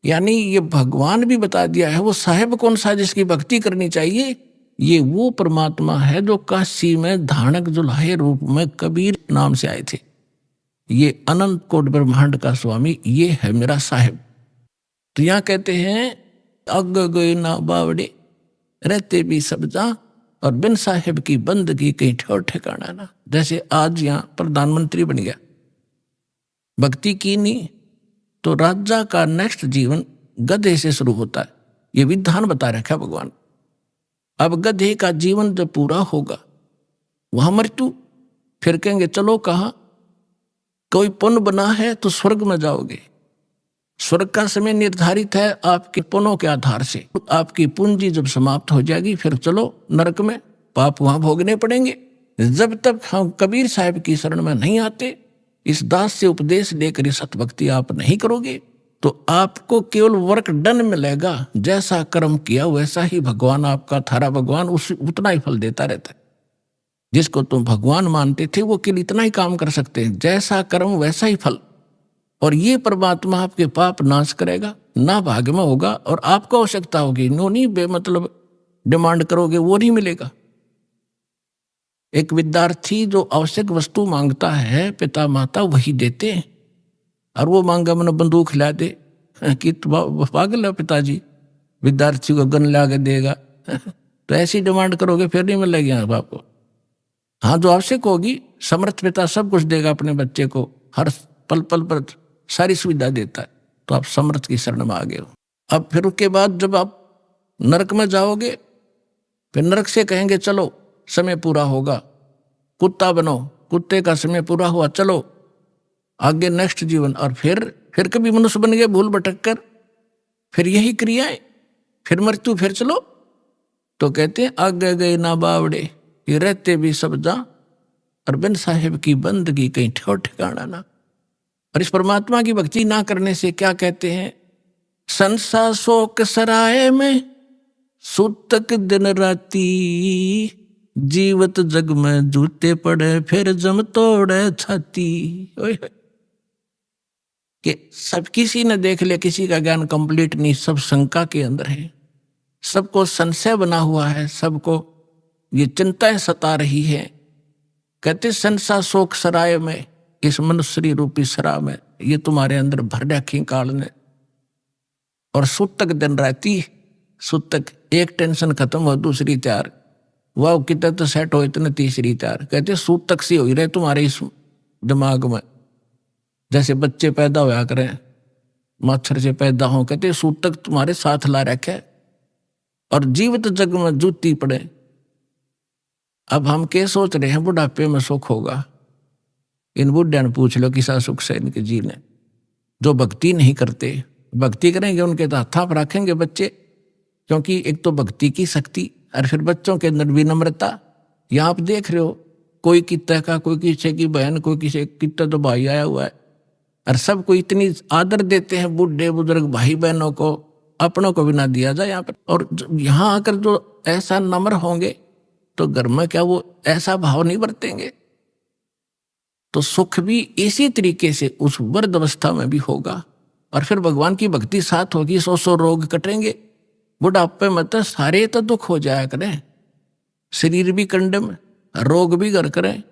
यानी ये भगवान भी बता दिया है वो साहेब कौन सा जिसकी भक्ति करनी चाहिए, ये वो परमात्मा है जो काशी में धानक जुलाहे रूप में कबीर नाम से आए थे। ये अनंत कोट ब्रह्मांड का स्वामी, ये है मेरा साहेब। तो यहां कहते हैं अग गए ना बावड़े, रहते भी सब जा, और बिन साहेब की बंदगी कहीं ठोर ठिकाना ना। जैसे आज यहां प्रधानमंत्री बन गया, भक्ति की नहीं तो राजा का नेक्स्ट जीवन गधे से शुरू होता है, ये विधान बता रखा भगवान। अब गधे का जीवन जब पूरा होगा वहां मृत्यु, फिर कहेंगे चलो कहां, कोई पुण्य बना है तो स्वर्ग में जाओगे। स्वर्ग का समय निर्धारित है आपके पुण्यों के आधार से, आपकी पूंजी जब समाप्त हो जाएगी फिर चलो नरक में, पाप वहां भोगने पड़ेंगे। जब तक हम कबीर साहब की शरण में नहीं आते, इस दास से उपदेश लेकर सतभक्ति आप नहीं करोगे, तो आपको केवल वर्क डन मिलेगा, जैसा कर्म किया वैसा ही भगवान आपका थारा भगवान उतना ही फल देता रहता है। जिसको तुम भगवान मानते थे वो केवल इतना ही काम कर सकते हैं, जैसा कर्म वैसा ही फल। और ये परमात्मा आपके पाप नाश करेगा, ना भाग्य में होगा, और आपको आवश्यकता होगी, नो नहीं बेमतलब डिमांड करोगे वो नहीं मिलेगा। एक विद्यार्थी जो आवश्यक वस्तु मांगता है, पिता माता वही देते हैं, और वो मांगा मैंने बंदूक खिला दे कि पागल है पिताजी, विद्यार्थी को गन ला के देगा तो ऐसी डिमांड करोगे फिर नहीं मिलेगी आपको। हाँ, जो आवश्यक होगी, समर्थ पिता सब कुछ देगा अपने बच्चे को, हर पल पल पर सारी सुविधा देता है, तो आप समर्थ की शरण में आ गए हो। अब फिर उसके बाद जब आप नरक में जाओगे, फिर नरक से कहेंगे चलो समय पूरा होगा, कुत्ता बनो, कुत्ते का समय पूरा हुआ, चलो आगे नेक्स्ट जीवन। और फिर कभी मनुष्य बन गए भूल भटक कर, फिर यही क्रियाएं, फिर मृत्यु, फिर चलो। तो कहते हैं आगे गए ना बावड़े, ये रहते भी सब जा, और बिन साहेब की बंदगी कहीं ठो ठिकाना ना। और इस परमात्मा की भक्ति ना करने से क्या कहते हैं, संसा शोक सराय में सुतक दिन राती, जीवत जग में जूते पड़े फिर जम तोड़े छाती। कि सब किसी ने देख लिया, किसी का ज्ञान कंप्लीट नहीं, सब शंका के अंदर है, सबको संशय बना हुआ है, सबको ये चिंताएं सता रही है। कहते संसा शोक सराय में, इस मनुष्य रूपी सरा में ये तुम्हारे अंदर भर रखी काल ने। और सुतक दिन राती, सुतक एक टेंशन खत्म हो दूसरी तैयार, वाह कितना तो सेट हो इतने तीसरी तैयार। कहते सूतक सी हो रहे तुम्हारे इस दिमाग में, जैसे बच्चे पैदा होया करें, मच्छर से पैदा हो, कहते सूतक तुम्हारे साथ ला रखे, और जीवित जग में जूती पड़े। अब हम क्या सोच रहे हैं बुढ़ापे में सुख होगा, इन बुढ़िया ने पूछ लो किसा सुख से इनके जीने। जो भक्ति नहीं करते, भक्ति करेंगे उनके तो हाथा पर रखेंगे बच्चे, क्योंकि एक तो भक्ति की शक्ति, और फिर बच्चों के अंदर विनम्रता। यहाँ आप देख रहे हो, कोई कितना का, कोई किसी की बहन, कोई किसी कितना तो भाई आया हुआ है, और सबको इतनी आदर देते हैं, बूढ़े बुजुर्ग भाई बहनों को, अपनों को भी ना दिया जाए यहाँ पर। और यहाँ आकर जो ऐसा नम्र होंगे तो घर में क्या वो ऐसा भाव नहीं बरतेंगे, तो सुख भी इसी तरीके से उस वृद्ध अवस्था में भी होगा। और फिर भगवान की भक्ति साथ होगी, 100 रोग कटेंगे। बुढ़ापे में तो सारे तो दुख हो जाया करें, शरीर भी कंडम, रोग भी घर करें,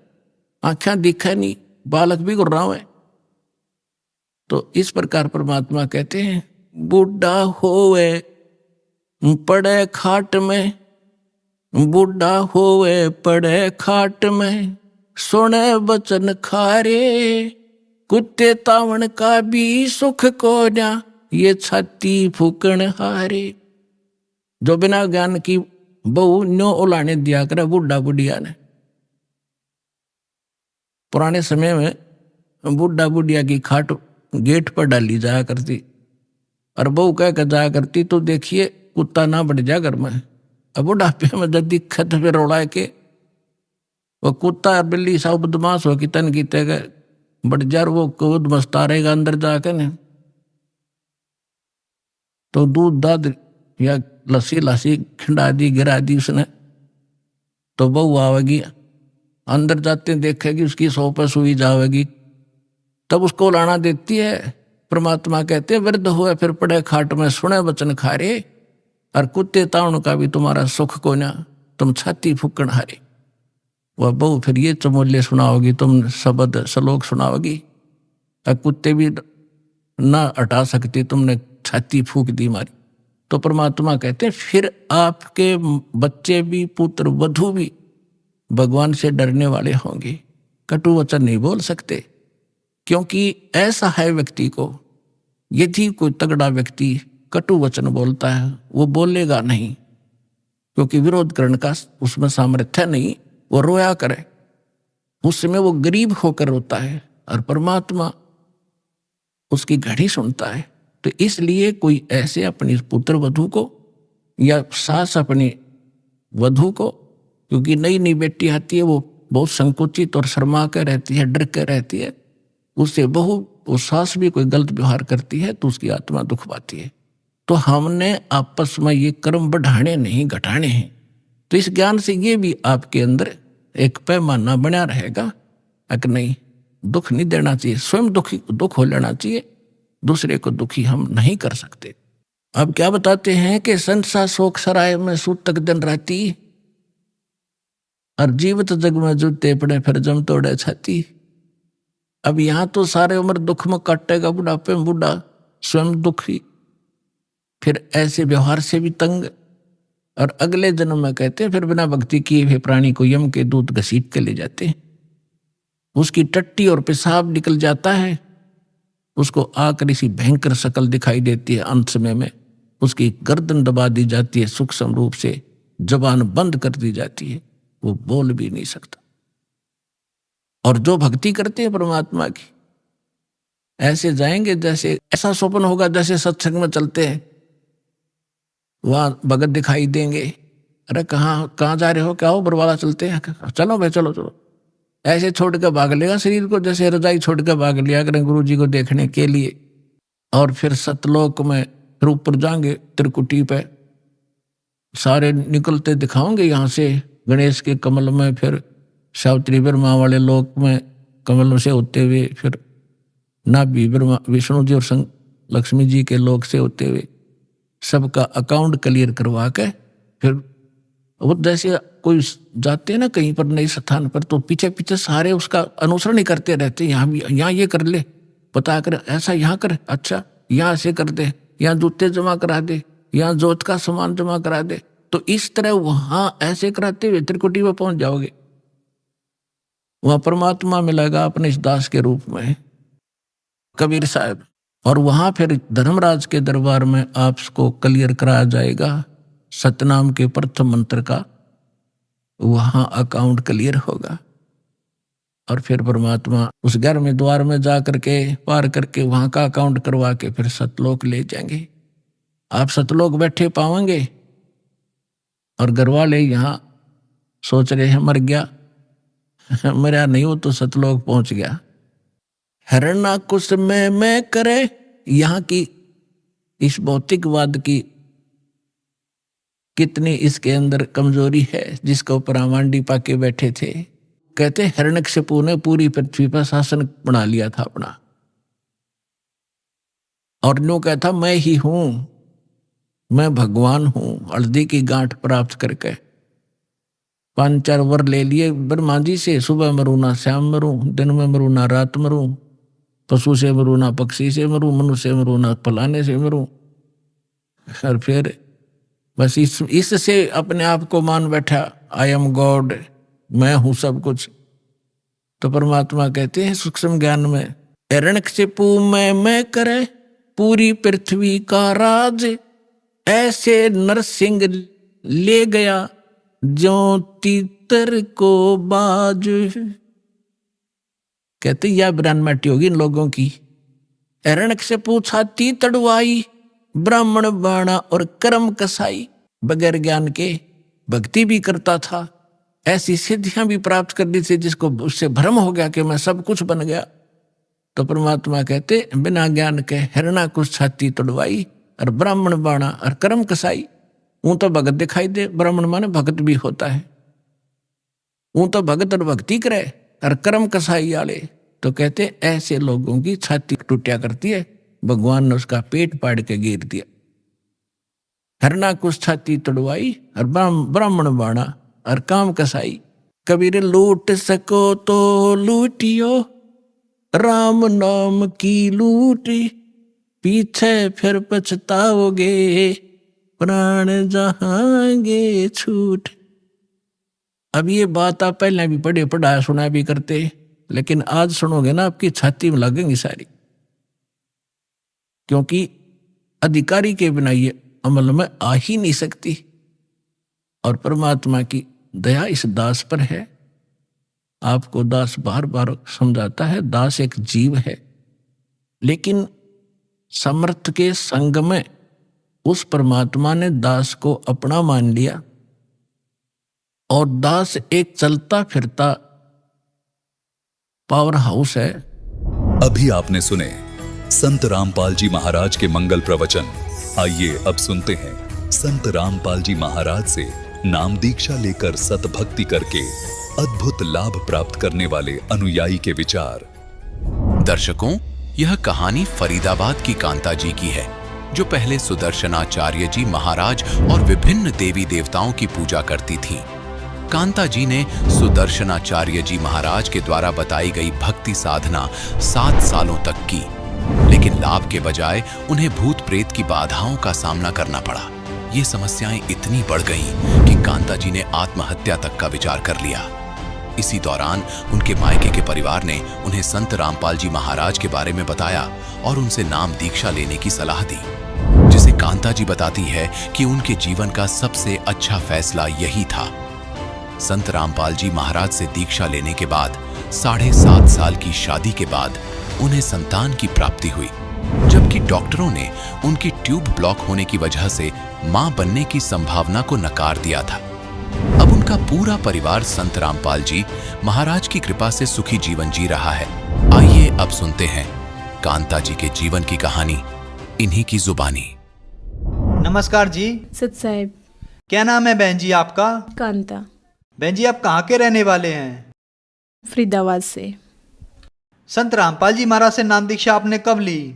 आंखें दिखे नहीं, बालक भी गुर्रावे। तो इस प्रकार परमात्मा कहते हैं बूढ़ा होवे पड़े खाट में, बूढ़ा होवे पड़े खाट में, सुने बचन खारे, कुत्ते तावण का भी सुख को ना, ये छाती फूकण हारे। जो बिना ज्ञान की बहु न्यो उलाने दिया करे बूढ़ा बुढ़िया ने। पुराने समय में बूढ़ा बुढ़िया की खाट गेट पर डाली जाया करती, और बहू कह कर जाया करती तो देखिए कुत्ता ना बढ़ जा घर में। अब बुढ़ापे में जब दिक्कत फिर उड़ा के वो कुत्ता बिल्ली सब बदमाश हो कि तन की तय बढ़ जा, वो कूद मस्ता रहेगा अंदर जाकर ने, तो दूध दाद या लस्सी लस्सी खिंडा दी गिरा दी उसने, तो बहू आवेगी, अंदर जाते देखेगी उसकी सौ पर सुई जावेगी, तब उसको लाना देती है। परमात्मा कहते हैं वृद्ध हुए फिर पड़े खाट में, सुने वचन खारे, और कुत्ते ताउन का भी तुम्हारा सुख को ना, तुम छाती फूकण हारे। वह बहू फिर ये चमोले सुनाओगी, तुम शब्द श्लोक सुनाओगी, और कुत्ते भी ना हटा सकती, तुमने छाती फूक दी मारी। तो परमात्मा कहते हैं फिर आपके बच्चे भी, पुत्र वधू भी भगवान से डरने वाले होंगे, कटु वचन नहीं बोल सकते। क्योंकि ऐसा है व्यक्ति को, यदि कोई तगड़ा व्यक्ति कटु वचन बोलता है वो बोलेगा नहीं, क्योंकि विरोध करने का उसमें सामर्थ्य नहीं, वो रोया करे, उस समय वो गरीब होकर रोता है, और परमात्मा उसकी घड़ी सुनता है। तो इसलिए कोई ऐसे अपनी पुत्र वधू को या सास अपनी वधू को, क्योंकि नई नई बेटी आती है वो बहुत संकुचित और शर्मा कर रहती है, डर कर रहती है, उससे बहू वो सास भी कोई गलत व्यवहार करती है तो उसकी आत्मा दुख पाती है। तो हमने आपस में ये कर्म बढ़ाने नहीं घटाने हैं। तो इस ज्ञान से ये भी आपके अंदर एक पैमाना बना रहेगा। अगर नहीं, दुख नहीं देना चाहिए, स्वयं दुख हो लेना चाहिए, दूसरे को दुखी हम नहीं कर सकते। अब क्या बताते हैं कि संसा शोक सराय में सूतक दिन राती, और जीवित जग में जूते पड़े फिर जम तोड़े छाती। अब यहां तो सारे उम्र दुख में काटेगा, बुढ़ापे में बूढ़ा, स्वयं दुखी, फिर ऐसे व्यवहार से भी तंग, और अगले जन्म में कहते हैं फिर बिना भक्ति किए हुए प्राणी को यम के दूत घसीट के ले जाते हैं। उसकी टट्टी और पेशाब निकल जाता है, उसको आकर इसी भयंकर शक्ल दिखाई देती है। अंत समय में उसकी गर्दन दबा दी जाती है, सूक्ष्म रूप से जबान बंद कर दी जाती है, वो बोल भी नहीं सकता। और जो भक्ति करते हैं परमात्मा की, ऐसे जाएंगे जैसे, ऐसा स्वप्न होगा जैसे सत्संग में चलते हैं, वहां भगत दिखाई देंगे। अरे कहाँ जा रहे हो, क्या हो, बरवाला चलते हैं, चलो भाई चलो चलो, ऐसे छोड़ कर भाग लेगा शरीर को, जैसे रजाई छोड़ कर भाग लिया करें गुरु जी को देखने के लिए। और फिर सतलोक में फिर ऊपर जाएंगे त्रिकुटी पे, सारे निकलते दिखाओगे यहाँ से गणेश के कमल में, फिर सावित्री ब्रह्मा वाले लोक में कमल से होते हुए, फिर नाभि ब्रह्मा विष्णु जी और लक्ष्मी जी के लोक से होते हुए सबका अकाउंट क्लियर करवा के, फिर वो जैसे कोई जाते हैं ना कहीं पर नए स्थान पर, तो पीछे पीछे सारे उसका अनुसरण ही करते रहते हैं। यहाँ ये कर ले, पता कर, ऐसा यहाँ कर, अच्छा यहाँ से कर दे, यहाँ जूते जमा करा दे, यहाँ जोत का सामान जमा करा दे। तो इस तरह वहां ऐसे कराते हुए त्रिकुटी में पहुंच जाओगे, वहां परमात्मा मिलेगा अपने इस दास के रूप में, कबीर साहब। और वहां फिर धर्मराज के दरबार में आपको क्लियर कराया जाएगा सतनाम के प्रथम मंत्र का, वहां अकाउंट क्लियर होगा। और फिर परमात्मा उस घर में द्वार में जा करके पार करके वहां का अकाउंट करवा के फिर सतलोक ले जाएंगे। आप सतलोक बैठे पाओगे, और घर वाले यहाँ सोच रहे हैं मर गया, मरा नहीं हो तो सतलोक पहुंच गया। हरना कुछ में मैं करे, यहाँ की इस भौतिकवाद की कितनी इसके अंदर कमजोरी है, जिसके ऊपर आमांडी पाके बैठे थे। कहते हिरण्यकशिपु ने पूरी पृथ्वी पर शासन बना लिया था अपना, और नो कहता मैं ही हूं, मैं भगवान हूं। हल्दी की गांठ प्राप्त करके 5-4 वर ले लिए ब्रह्मा जी से, सुबह मरूं ना शाम मरूं, दिन में मरूं ना रात मरूं, पशु से मरूं ना पक्षी से मरूं, मनुष्य से मरूं ना फलाने से मरूं। और फिर बस इससे अपने आप को मान बैठा, आई एम गॉड, मैं हूं सब कुछ। तो परमात्मा कहते हैं सूक्ष्म ज्ञान में, हिरण्यकशिपु में मैं करे पूरी पृथ्वी का राज, ऐसे नरसिंह ले गया जो तीतर को बाज। कहते यह ब्रह्मटी होगी इन लोगों की। हिरण्यकशिपु छाती तड़वाई, ब्राह्मण बाणा और कर्म कसाई, बगैर ज्ञान के भक्ति भी करता था, ऐसी सिद्धियां भी प्राप्त कर दी थी जिसको उससे भ्रम हो गया कि मैं सब कुछ बन गया। तो परमात्मा कहते बिना ज्ञान के हिरण्यकुश छाती तड़वाई, और ब्राह्मण बाणा और कर्म कसाई। ऊं तो भगत दिखाई दे, ब्राह्मण माने भगत भी होता है, ऊं तो भगत और भक्ति करे, और कर्म कसाई वाले तो कहते ऐसे लोगों की छाती टूटिया करती है, भगवान ने उसका पेट पाड़ के गिर दिया। हिरण्यकुश छाती तड़वाई, और ब्राह्मण बाणा और काम कसाई। कबीर लूट सको तो लूटियो, राम नाम की लूटी, पीछे फिर पछताओगे, प्राण जहांगे छूट। अब ये बात आप पहले भी पढ़ा सुना भी करते, लेकिन आज सुनोगे ना आपकी छाती में लगेंगी सारी, क्योंकि अधिकारी के बिना ये अमल में आ ही नहीं सकती। और परमात्मा की दया इस दास पर है। आपको दास बार बार समझाता है, दास एक जीव है, लेकिन समर्थ के संग में उस परमात्मा ने दास को अपना मान लिया, और दास एक चलता फिरता पावर हाउस है। अभी आपने सुने संत रामपाल जी महाराज के मंगल प्रवचन। आइए अब सुनते हैं संत रामपाल जी महाराज से नाम दीक्षा लेकर सत भक्ति करके अद्भुत लाभ प्राप्त करने वाले अनुयायी के विचार। दर्शकों, यह कहानी फरीदाबाद की कांता जी की है, जो पहले सुदर्शनाचार्य जी महाराज और विभिन्न देवी देवताओं की पूजा करती थीं। कांता जी ने सुदर्शनाचार्य जी महाराज के द्वारा बताई गई भक्ति साधना 7 सालों तक की, लेकिन लाभ के बजाय उन्हें भूत प्रेत की बाधाओं का सामना करना पड़ा। ये समस्याएं इतनी बढ़ गईं कि कांता जी ने आत्महत्या तक का विचार कर लिया। इसी दौरान उनके मायके के परिवार ने उन्हें संत रामपाल जी महाराज के बारे में बताया और उनसे नाम दीक्षा लेने की सलाह दी, जिसे कांता जी बताती है कि उनके जीवन का सबसे अच्छा फैसला यही था। संत रामपाल जी महाराज से दीक्षा लेने के बाद 7.5 साल की शादी के बाद उन्हें संतान की प्राप्ति हुई, जबकि डॉक्टरों ने उनकी ट्यूब ब्लॉक होने की वजह से मां बनने की संभावना को नकार दिया था। अब उनका पूरा परिवार संत रामपाल जी महाराज की कृपा से सुखी जीवन जी रहा है। आइए अब सुनते हैं कांता जी के जीवन की कहानी इन्हीं की जुबानी। नमस्कार जी। सत साहेब। क्या नाम है बहन जी आपका? कांता। बहन जी, आप कहाँ के रहने वाले हैं? फरीदाबाद से। संत रामपाल जी महाराज से नाम दीक्षा आपने कब ली?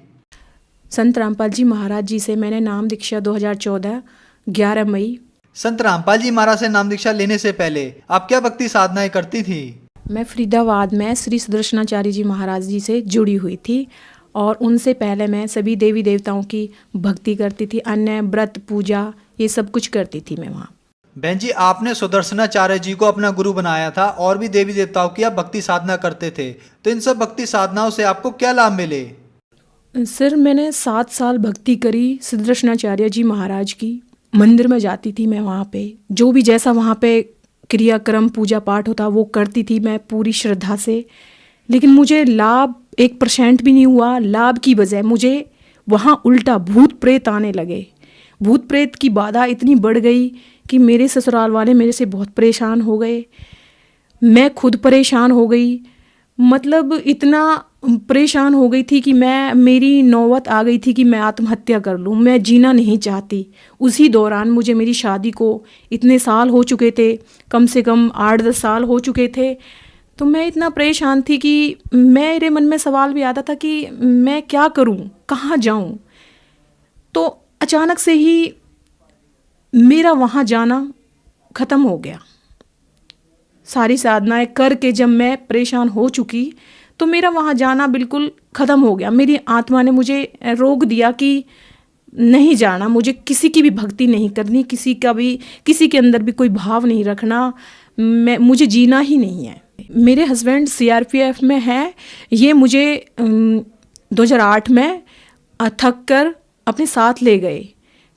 संत रामपाल जी महाराज जी से मैंने नाम दीक्षा 2014 11 मई। संत रामपाल जी महाराज से नाम दीक्षा लेने से पहले आप क्या भक्ति साधनाएं करती थी? मैं फरीदाबाद में श्री सुदर्शनाचार्य जी महाराज जी से जुड़ी हुई थी और उनसे पहले मैं सभी देवी देवताओं की भक्ति करती थी, अन्य व्रत पूजा ये सब कुछ करती थी मैं वहाँ। बहन जी, आपने सुदर्शनाचार्य जी को अपना गुरु बनाया था और भी देवी देवताओं की आप भक्ति साधना करते थे, तो इन सब भक्ति साधनाओं से आपको क्या लाभ मिले? सर, मैंने 7 साल भक्ति करी सुदर्शनाचार्य जी महाराज की। मंदिर में जाती थी मैं, वहाँ पे जो भी जैसा वहाँ पे क्रियाक्रम पूजा पाठ होता वो करती थी मैं पूरी श्रद्धा से, लेकिन मुझे लाभ 1% भी नहीं हुआ। लाभ की बजाय मुझे वहाँ उल्टा भूत प्रेत आने लगे। भूत प्रेत की बाधा इतनी बढ़ गई कि मेरे ससुराल वाले मेरे से बहुत परेशान हो गए, मैं खुद परेशान हो गई। मतलब इतना परेशान हो गई थी कि मेरी नौबत आ गई थी कि मैं आत्महत्या कर लूँ, मैं जीना नहीं चाहती। उसी दौरान मुझे मेरी शादी को इतने साल हो चुके थे, कम से कम 8-10 साल हो चुके थे, तो मैं इतना परेशान थी कि मेरे मन में सवाल भी आता था कि मैं क्या करूँ, कहाँ जाऊँ। तो अचानक से ही मेरा वहाँ जाना ख़त्म हो गया। सारी साधनाएं करके जब मैं परेशान हो चुकी तो मेरा वहाँ जाना बिल्कुल ख़त्म हो गया। मेरी आत्मा ने मुझे रोक दिया कि नहीं जाना, मुझे किसी की भी भक्ति नहीं करनी, किसी के अंदर भी कोई भाव नहीं रखना, मुझे जीना ही नहीं है। मेरे हस्बैंड CRPF में हैं। ये मुझे 2008 में थक कर अपने साथ ले गए,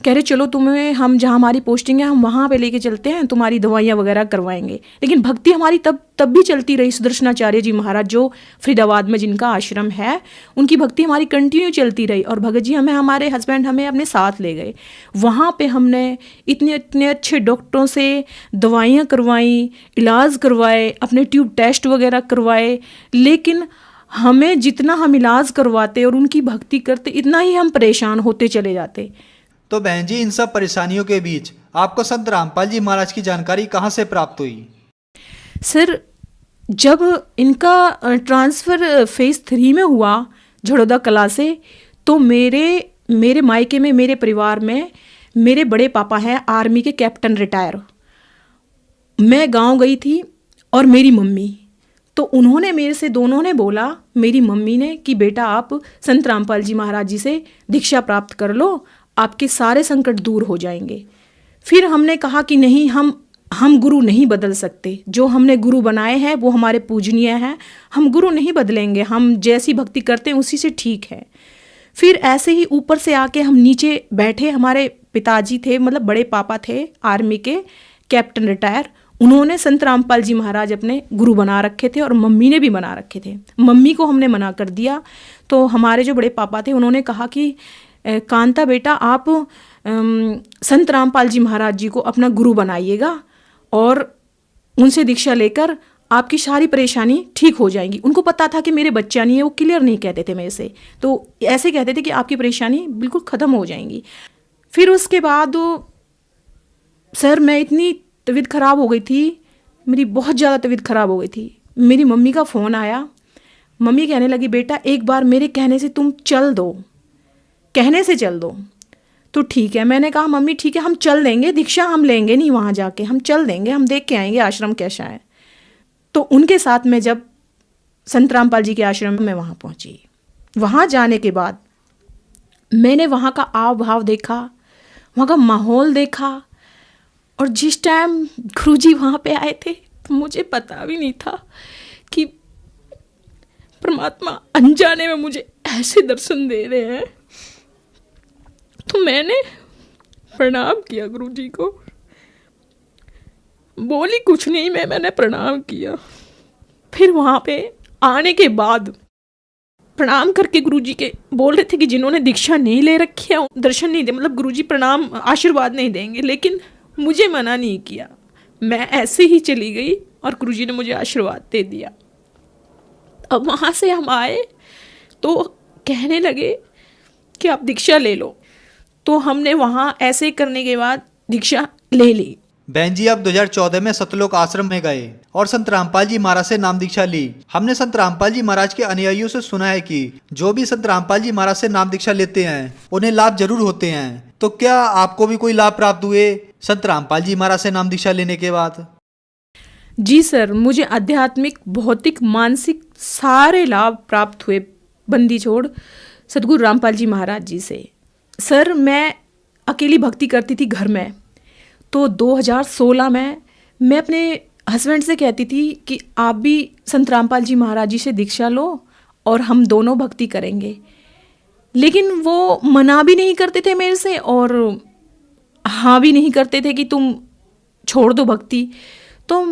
कह रहे चलो तुम्हें हम जहाँ हमारी पोस्टिंग है हम वहाँ पे लेके चलते हैं, तुम्हारी दवाइयाँ वगैरह करवाएंगे। लेकिन भक्ति हमारी तब भी चलती रही। सुदर्शनाचार्य जी महाराज जो फरीदाबाद में जिनका आश्रम है, उनकी भक्ति हमारी कंटिन्यू चलती रही। और भगत जी हमारे हस्बैंड हमें अपने साथ ले गए। वहाँ पे हमने इतने अच्छे डॉक्टरों से दवाइयाँ करवाई, इलाज करवाए, अपने ट्यूब टेस्ट वगैरह करवाए, लेकिन हमें जितना हम इलाज करवाते और उनकी भक्ति करते इतना ही हम परेशान होते चले जाते। तो बहन जी, इन सब परेशानियों के बीच आपको संत रामपाल जी महाराज की जानकारी कहाँ से प्राप्त हुई? सर, जब इनका ट्रांसफ़र फेज़ 3 में हुआ झड़ौदा कला से, तो मेरे मायके में, मेरे परिवार में मेरे बड़े पापा हैं आर्मी के कैप्टन रिटायर। मैं गांव गई थी और मेरी मम्मी, तो उन्होंने मेरे से, दोनों ने बोला, मेरी मम्मी ने कि बेटा आप संत रामपाल जी महाराज जी से दीक्षा प्राप्त कर लो, आपके सारे संकट दूर हो जाएंगे। फिर हमने कहा कि नहीं, हम गुरु नहीं बदल सकते। जो हमने गुरु बनाए हैं वो हमारे पूजनीय हैं, हम गुरु नहीं बदलेंगे, हम जैसी भक्ति करते हैं उसी से ठीक है। फिर ऐसे ही ऊपर से आके हम नीचे बैठे। हमारे पिताजी थे, मतलब बड़े पापा थे आर्मी के कैप्टन रिटायर, उन्होंने संत रामपाल जी महाराज अपने गुरु बना रखे थे और मम्मी ने भी बना रखे थे। मम्मी को हमने मना कर दिया, तो हमारे जो बड़े पापा थे उन्होंने कहा कि कांता बेटा, आप संत रामपाल जी महाराज जी को अपना गुरु बनाइएगा और उनसे दीक्षा लेकर आपकी सारी परेशानी ठीक हो जाएगी। उनको पता था कि मेरे बच्चा नहीं है, वो क्लियर नहीं कहते थे मेरे से, तो ऐसे कहते थे कि आपकी परेशानी बिल्कुल ख़त्म हो जाएंगी। फिर उसके बाद सर, मैं इतनी तबीयत ख़राब हो गई थी मेरी बहुत ज़्यादा तबीयत ख़राब हो गई थी। मेरी मम्मी का फ़ोन आया, मम्मी कहने लगी बेटा एक बार मेरे कहने से तुम चल दो, कहने से चल दो। तो ठीक है, मैंने कहा मम्मी ठीक है हम चल देंगे, दीक्षा हम लेंगे नहीं वहाँ जाके, हम चल देंगे, हम देख के आएंगे आश्रम कैसा है। तो उनके साथ में जब संत रामपाल जी के आश्रम में वहाँ पहुँची, वहाँ जाने के बाद मैंने वहाँ का आव भाव देखा, वहाँ का माहौल देखा। और जिस टाइम गुरुजी वहाँ पे आए थे तो मुझे पता भी नहीं था कि परमात्मा अनजाने में मुझे ऐसे दर्शन दे रहे हैं। तो मैंने प्रणाम किया गुरुजी को, बोली कुछ नहीं, मैंने प्रणाम किया। फिर वहाँ पे आने के बाद प्रणाम करके गुरुजी के बोल रहे थे कि जिन्होंने दीक्षा नहीं ले रखी है दर्शन नहीं दे, मतलब गुरुजी प्रणाम आशीर्वाद नहीं देंगे, लेकिन मुझे मना नहीं किया। मैं ऐसे ही चली गई और गुरुजी ने मुझे आशीर्वाद दे दिया। अब वहाँ से हम आए तो कहने लगे कि आप दीक्षा ले लो। तो हमने वहाँ ऐसे करने के बाद दीक्षा ले ली। बहन जी आप 2014 में सतलोक आश्रम में गए और संत रामपाल जी महाराज से नाम दीक्षा ली। हमने संत रामपाल जी महाराज के अनुयायियों से सुना है कि जो भी संत रामपाल जी महाराज से नाम दीक्षा लेते हैं उन्हें लाभ जरूर होते हैं। तो क्या आपको भी कोई लाभ प्राप्त हुए संत रामपाल जी महाराज से नाम दीक्षा लेने के बाद? जी सर, मुझे आध्यात्मिक, भौतिक, मानसिक सारे लाभ प्राप्त हुए बंदी छोड़ सदगुरु रामपाल जी महाराज जी से। सर मैं अकेली भक्ति करती थी घर में, तो 2016 में मैं अपने हस्बैंड से कहती थी कि आप भी संत रामपाल जी महाराज जी से दीक्षा लो और हम दोनों भक्ति करेंगे। लेकिन वो मना भी नहीं करते थे मेरे से और हाँ भी नहीं करते थे कि तुम छोड़ दो भक्ति। तो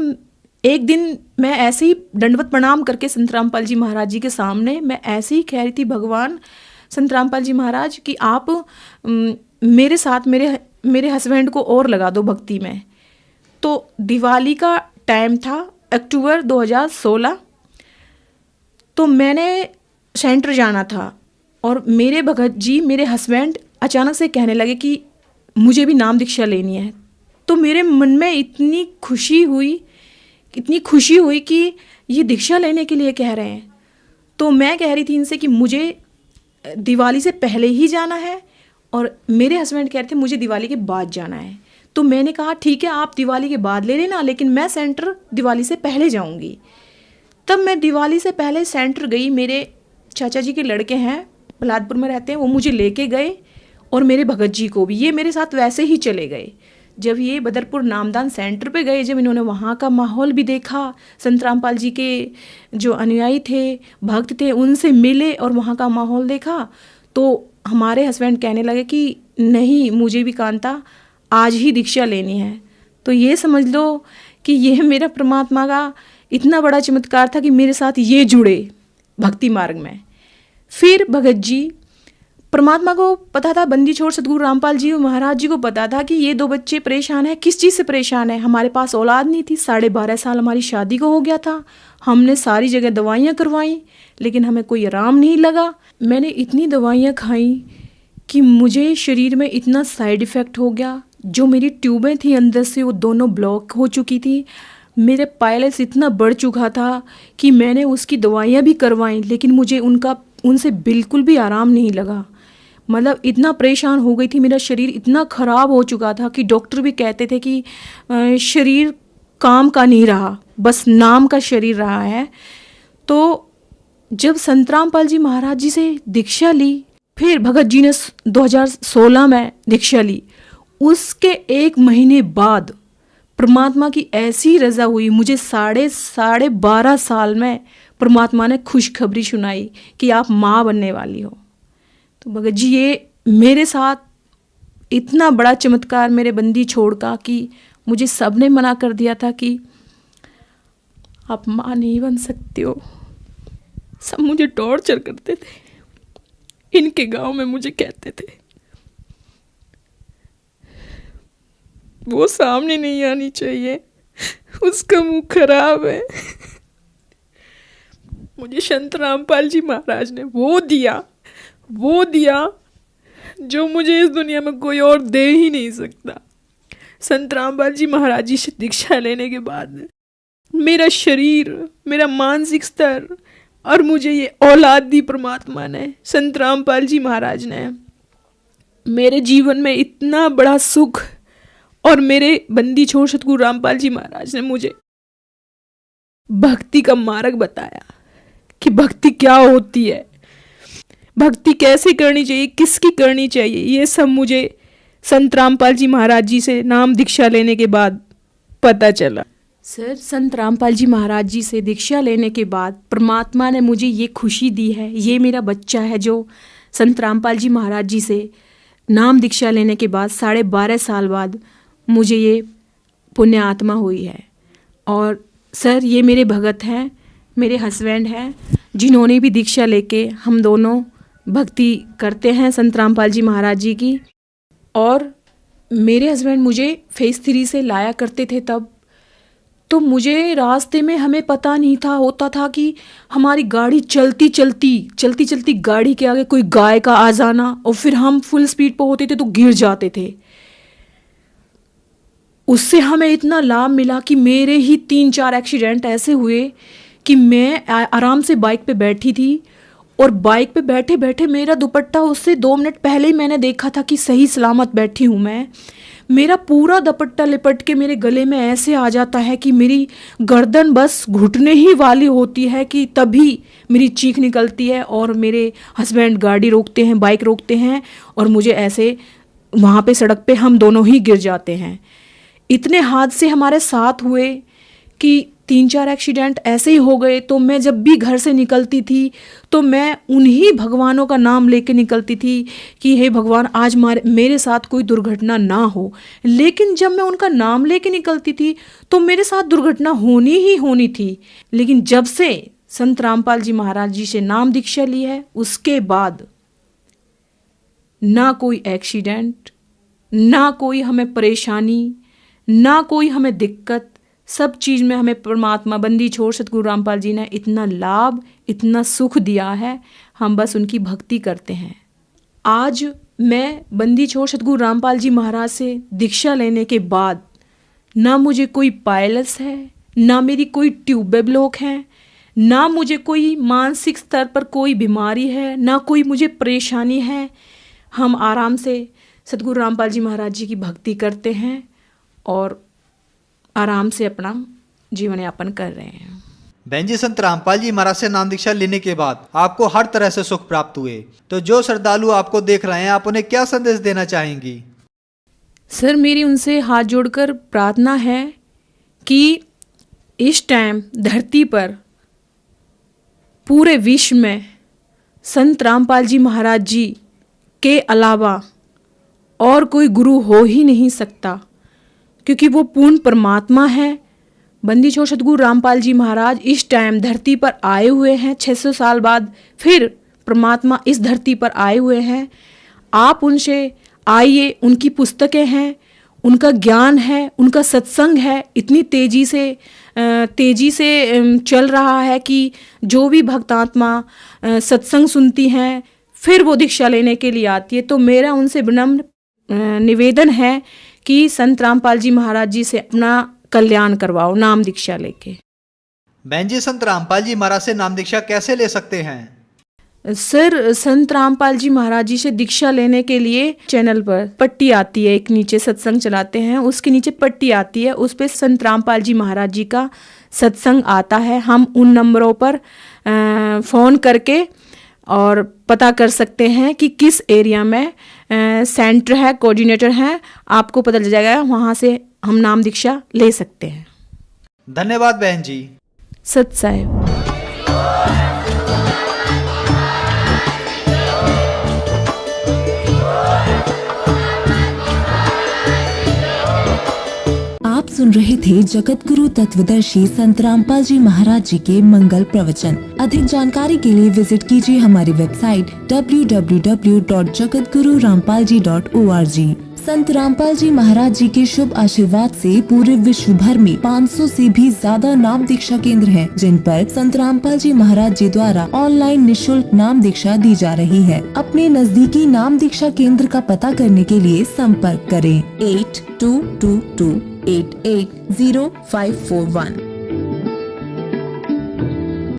एक दिन मैं ऐसे ही दंडवत प्रणाम करके संत रामपाल जी महाराज जी के सामने मैं ऐसे ही कह रही थी, भगवान संत रामपाल जी महाराज कि आप मेरे साथ मेरे हस्बैंड को और लगा दो भक्ति में। तो दिवाली का टाइम था, अक्टूबर 2016। तो मैंने सेंटर जाना था और मेरे भगत जी मेरे हस्बैंड अचानक से कहने लगे कि मुझे भी नाम दीक्षा लेनी है। तो मेरे मन में इतनी खुशी हुई कि ये दीक्षा लेने के लिए कह रहे हैं। तो मैं कह रही थी इनसे कि मुझे दिवाली से पहले ही जाना है और मेरे हस्बैंड कह रहे थे मुझे दिवाली के बाद जाना है। तो मैंने कहा ठीक है आप दिवाली के बाद ले लेना, लेकिन मैं सेंटर दिवाली से पहले जाऊंगी। तब मैं दिवाली से पहले सेंटर गई। मेरे चाचा जी के लड़के हैं, प्रहलादपुर में रहते हैं, वो मुझे लेके गए और मेरे भगत जी को भी, ये मेरे साथ वैसे ही चले गए। जब ये बदरपुर नामदान सेंटर पे गए, जब इन्होंने वहाँ का माहौल भी देखा, संत रामपाल जी के जो अनुयायी थे, भक्त थे, उनसे मिले और वहाँ का माहौल देखा, तो हमारे हस्बैंड कहने लगे कि नहीं मुझे भी कांता आज ही दीक्षा लेनी है। तो ये समझ लो कि ये मेरा परमात्मा का इतना बड़ा चमत्कार था कि मेरे साथ ये जुड़े भक्ति मार्ग में। फिर भगत जी, परमात्मा को पता था, बंदी छोड़ सदगुरु रामपाल जी महाराज जी को पता था कि ये दो बच्चे परेशान हैं। किस चीज़ से परेशान है? हमारे पास औलाद नहीं थी, 12.5 साल हमारी शादी को हो गया था। हमने सारी जगह दवाइयाँ करवाई लेकिन हमें कोई आराम नहीं लगा। मैंने इतनी दवाइयाँ खाई कि मुझे शरीर में इतना साइड इफ़ेक्ट हो गया। जो मेरी ट्यूबें थी अंदर से वो दोनों ब्लॉक हो चुकी थी। मेरे पायल्स इतना बढ़ चुका था कि मैंने उसकी दवाइयाँ भी करवाई लेकिन मुझे उनसे बिल्कुल भी आराम नहीं लगा। मतलब इतना परेशान हो गई थी, मेरा शरीर इतना ख़राब हो चुका था कि डॉक्टर भी कहते थे कि शरीर काम का नहीं रहा, बस नाम का शरीर रहा है। तो जब संत रामपाल जी महाराज जी से दीक्षा ली, फिर भगत जी ने 2016 में दीक्षा ली, उसके 1 महीने बाद परमात्मा की ऐसी रज़ा हुई, मुझे 12.5 साल में परमात्मा ने खुशखबरी सुनाई कि आप माँ बनने वाली हो। तो भगत जी ये मेरे साथ इतना बड़ा चमत्कार मेरे बंदी छोड़ का कि मुझे सब ने मना कर दिया था कि आप माँ नहीं बन सकते हो। सब मुझे टॉर्चर करते थे, इनके गांव में मुझे कहते थे वो सामने नहीं आनी चाहिए, उसका मुंह खराब है। मुझे संत रामपाल जी महाराज ने वो दिया जो मुझे इस दुनिया में कोई और दे ही नहीं सकता। संत रामपाल जी महाराज जी से दीक्षा लेने के बाद मेरा शरीर, मेरा मानसिक स्तर और मुझे ये औलाद दी परमात्मा ने, संत रामपाल जी महाराज ने। मेरे जीवन में इतना बड़ा सुख और मेरे बंदी छोड़ सतगुरु रामपाल जी महाराज ने मुझे भक्ति का मार्ग बताया कि भक्ति क्या होती है, भक्ति कैसे करनी चाहिए, किसकी करनी चाहिए। ये सब मुझे संत रामपाल जी महाराज जी से नाम दीक्षा लेने के बाद पता चला। सर, संत रामपाल जी महाराज जी से दीक्षा लेने के बाद परमात्मा ने मुझे ये खुशी दी है, ये मेरा बच्चा है जो संत रामपाल जी महाराज जी से नाम दीक्षा लेने के बाद 12.5 साल बाद मुझे ये पुण्य आत्मा हुई है। और सर, ये मेरे भगत हैं, मेरे हस्बैंड हैं, जिन्होंने भी दीक्षा लेके हम दोनों भक्ति करते हैं संत रामपाल जी महाराज जी की। और मेरे हस्बैंड मुझे फेज 3 से लाया करते थे तब, तो मुझे रास्ते में हमें पता नहीं था, होता था कि हमारी गाड़ी चलती चलती गाड़ी के आगे कोई गाय का आ जाना और फिर हम फुल स्पीड पर होते थे तो गिर जाते थे। उससे हमें इतना लाभ मिला कि मेरे ही 3-4 एक्सीडेंट ऐसे हुए कि मैं आराम से बाइक पे बैठी थी और बाइक पे बैठे बैठे मेरा दुपट्टा उससे 2 मिनट पहले ही मैंने देखा था कि सही सलामत बैठी हूँ मैं, मेरा पूरा दुपट्टा लिपट के मेरे गले में ऐसे आ जाता है कि मेरी गर्दन बस घुटने ही वाली होती है कि तभी मेरी चीख निकलती है। और मेरे हस्बैंड गाड़ी रोकते हैं, बाइक रोकते हैं और मुझे ऐसे वहाँ पे सड़क पे हम दोनों ही गिर जाते हैं। इतने हादसे हमारे साथ हुए कि 3-4 एक्सीडेंट ऐसे ही हो गए। तो मैं जब भी घर से निकलती थी तो मैं उन्हीं भगवानों का नाम लेके निकलती थी कि हे भगवान, आज मेरे साथ कोई दुर्घटना ना हो। लेकिन जब मैं उनका नाम लेके निकलती थी तो मेरे साथ दुर्घटना होनी ही होनी थी। लेकिन जब से संत रामपाल जी महाराज जी से नाम दीक्षा ली है, उसके बाद ना कोई एक्सीडेंट, ना कोई हमें परेशानी, ना कोई हमें दिक्कत, सब चीज़ में हमें परमात्मा बंदी छोड़ सतगुरु रामपाल जी ने इतना लाभ, इतना सुख दिया है। हम बस उनकी भक्ति करते हैं। आज मैं बंदी छोड़ सतगुरु रामपाल जी महाराज से दीक्षा लेने के बाद ना मुझे कोई पायलस है, ना मेरी कोई ट्यूब ब्लॉक है, ना मुझे कोई मानसिक स्तर पर कोई बीमारी है, ना कोई मुझे परेशानी है। हम आराम से सतगुरु रामपाल जी महाराज जी की भक्ति करते हैं और आराम से अपना जीवन यापन कर रहे हैं। बहन जी, संत रामपाल जी महाराज से नाम दीक्षा लेने के बाद आपको हर तरह से सुख प्राप्त हुए, तो जो श्रद्धालु आपको देख रहे हैं, आप उन्हें क्या संदेश देना चाहेंगी? सर, मेरी उनसे हाथ जोड़कर प्रार्थना है कि इस टाइम धरती पर पूरे विश्व में संत रामपाल जी महाराज जी के अलावा और कोई गुरु हो ही नहीं सकता, क्योंकि वो पूर्ण परमात्मा है। बंदी छोड़ सतगुरु रामपाल जी महाराज इस टाइम धरती पर आए हुए हैं, 600 साल बाद फिर परमात्मा इस धरती पर आए हुए हैं। आप उनसे आइए, उनकी पुस्तकें हैं, उनका ज्ञान है, उनका सत्संग है, इतनी तेजी से चल रहा है कि जो भी भक्तात्मा सत्संग सुनती हैं फिर वो दीक्षा लेने के लिए आती है। तो मेरा उनसे विनम्र निवेदन है कि संत रामपाल जी महाराज जी से अपना कल्याण करवाओ नाम दीक्षा लेके। बहन जी, संत रामपाल जी महाराज से नाम दीक्षा कैसे ले सकते हैं? सर, संत रामपाल जी महाराज जी से दीक्षा लेने के लिए चैनल पर पट्टी आती है, एक नीचे सत्संग चलाते हैं, उसके नीचे पट्टी आती है, उस पर संत रामपाल जी महाराज जी का सत्संग आता है। हम उन नंबरों पर फ़ोन करके और पता कर सकते हैं कि किस एरिया में सेंटर है, कोऑर्डिनेटर है, आपको पता चल जाएगा, वहाँ से हम नाम दीक्षा ले सकते हैं। धन्यवाद बहन जी। सत साहिब। आप सुन रहे थे जगत गुरु तत्वदर्शी संत रामपाल जी महाराज जी के मंगल प्रवचन। अधिक जानकारी के लिए विजिट कीजिए हमारी वेबसाइट www.jagatgururampalji.org। संत रामपाल जी महाराज जी के शुभ आशीर्वाद से पूरे विश्व भर में 500 से भी ज्यादा नाम दीक्षा केंद्र हैं, जिन पर संत रामपाल जी महाराज जी द्वारा ऑनलाइन निःशुल्क नाम दीक्षा दी जा रही है। अपने नजदीकी नाम दीक्षा केंद्र का पता करने के लिए संपर्क करें 8222880541।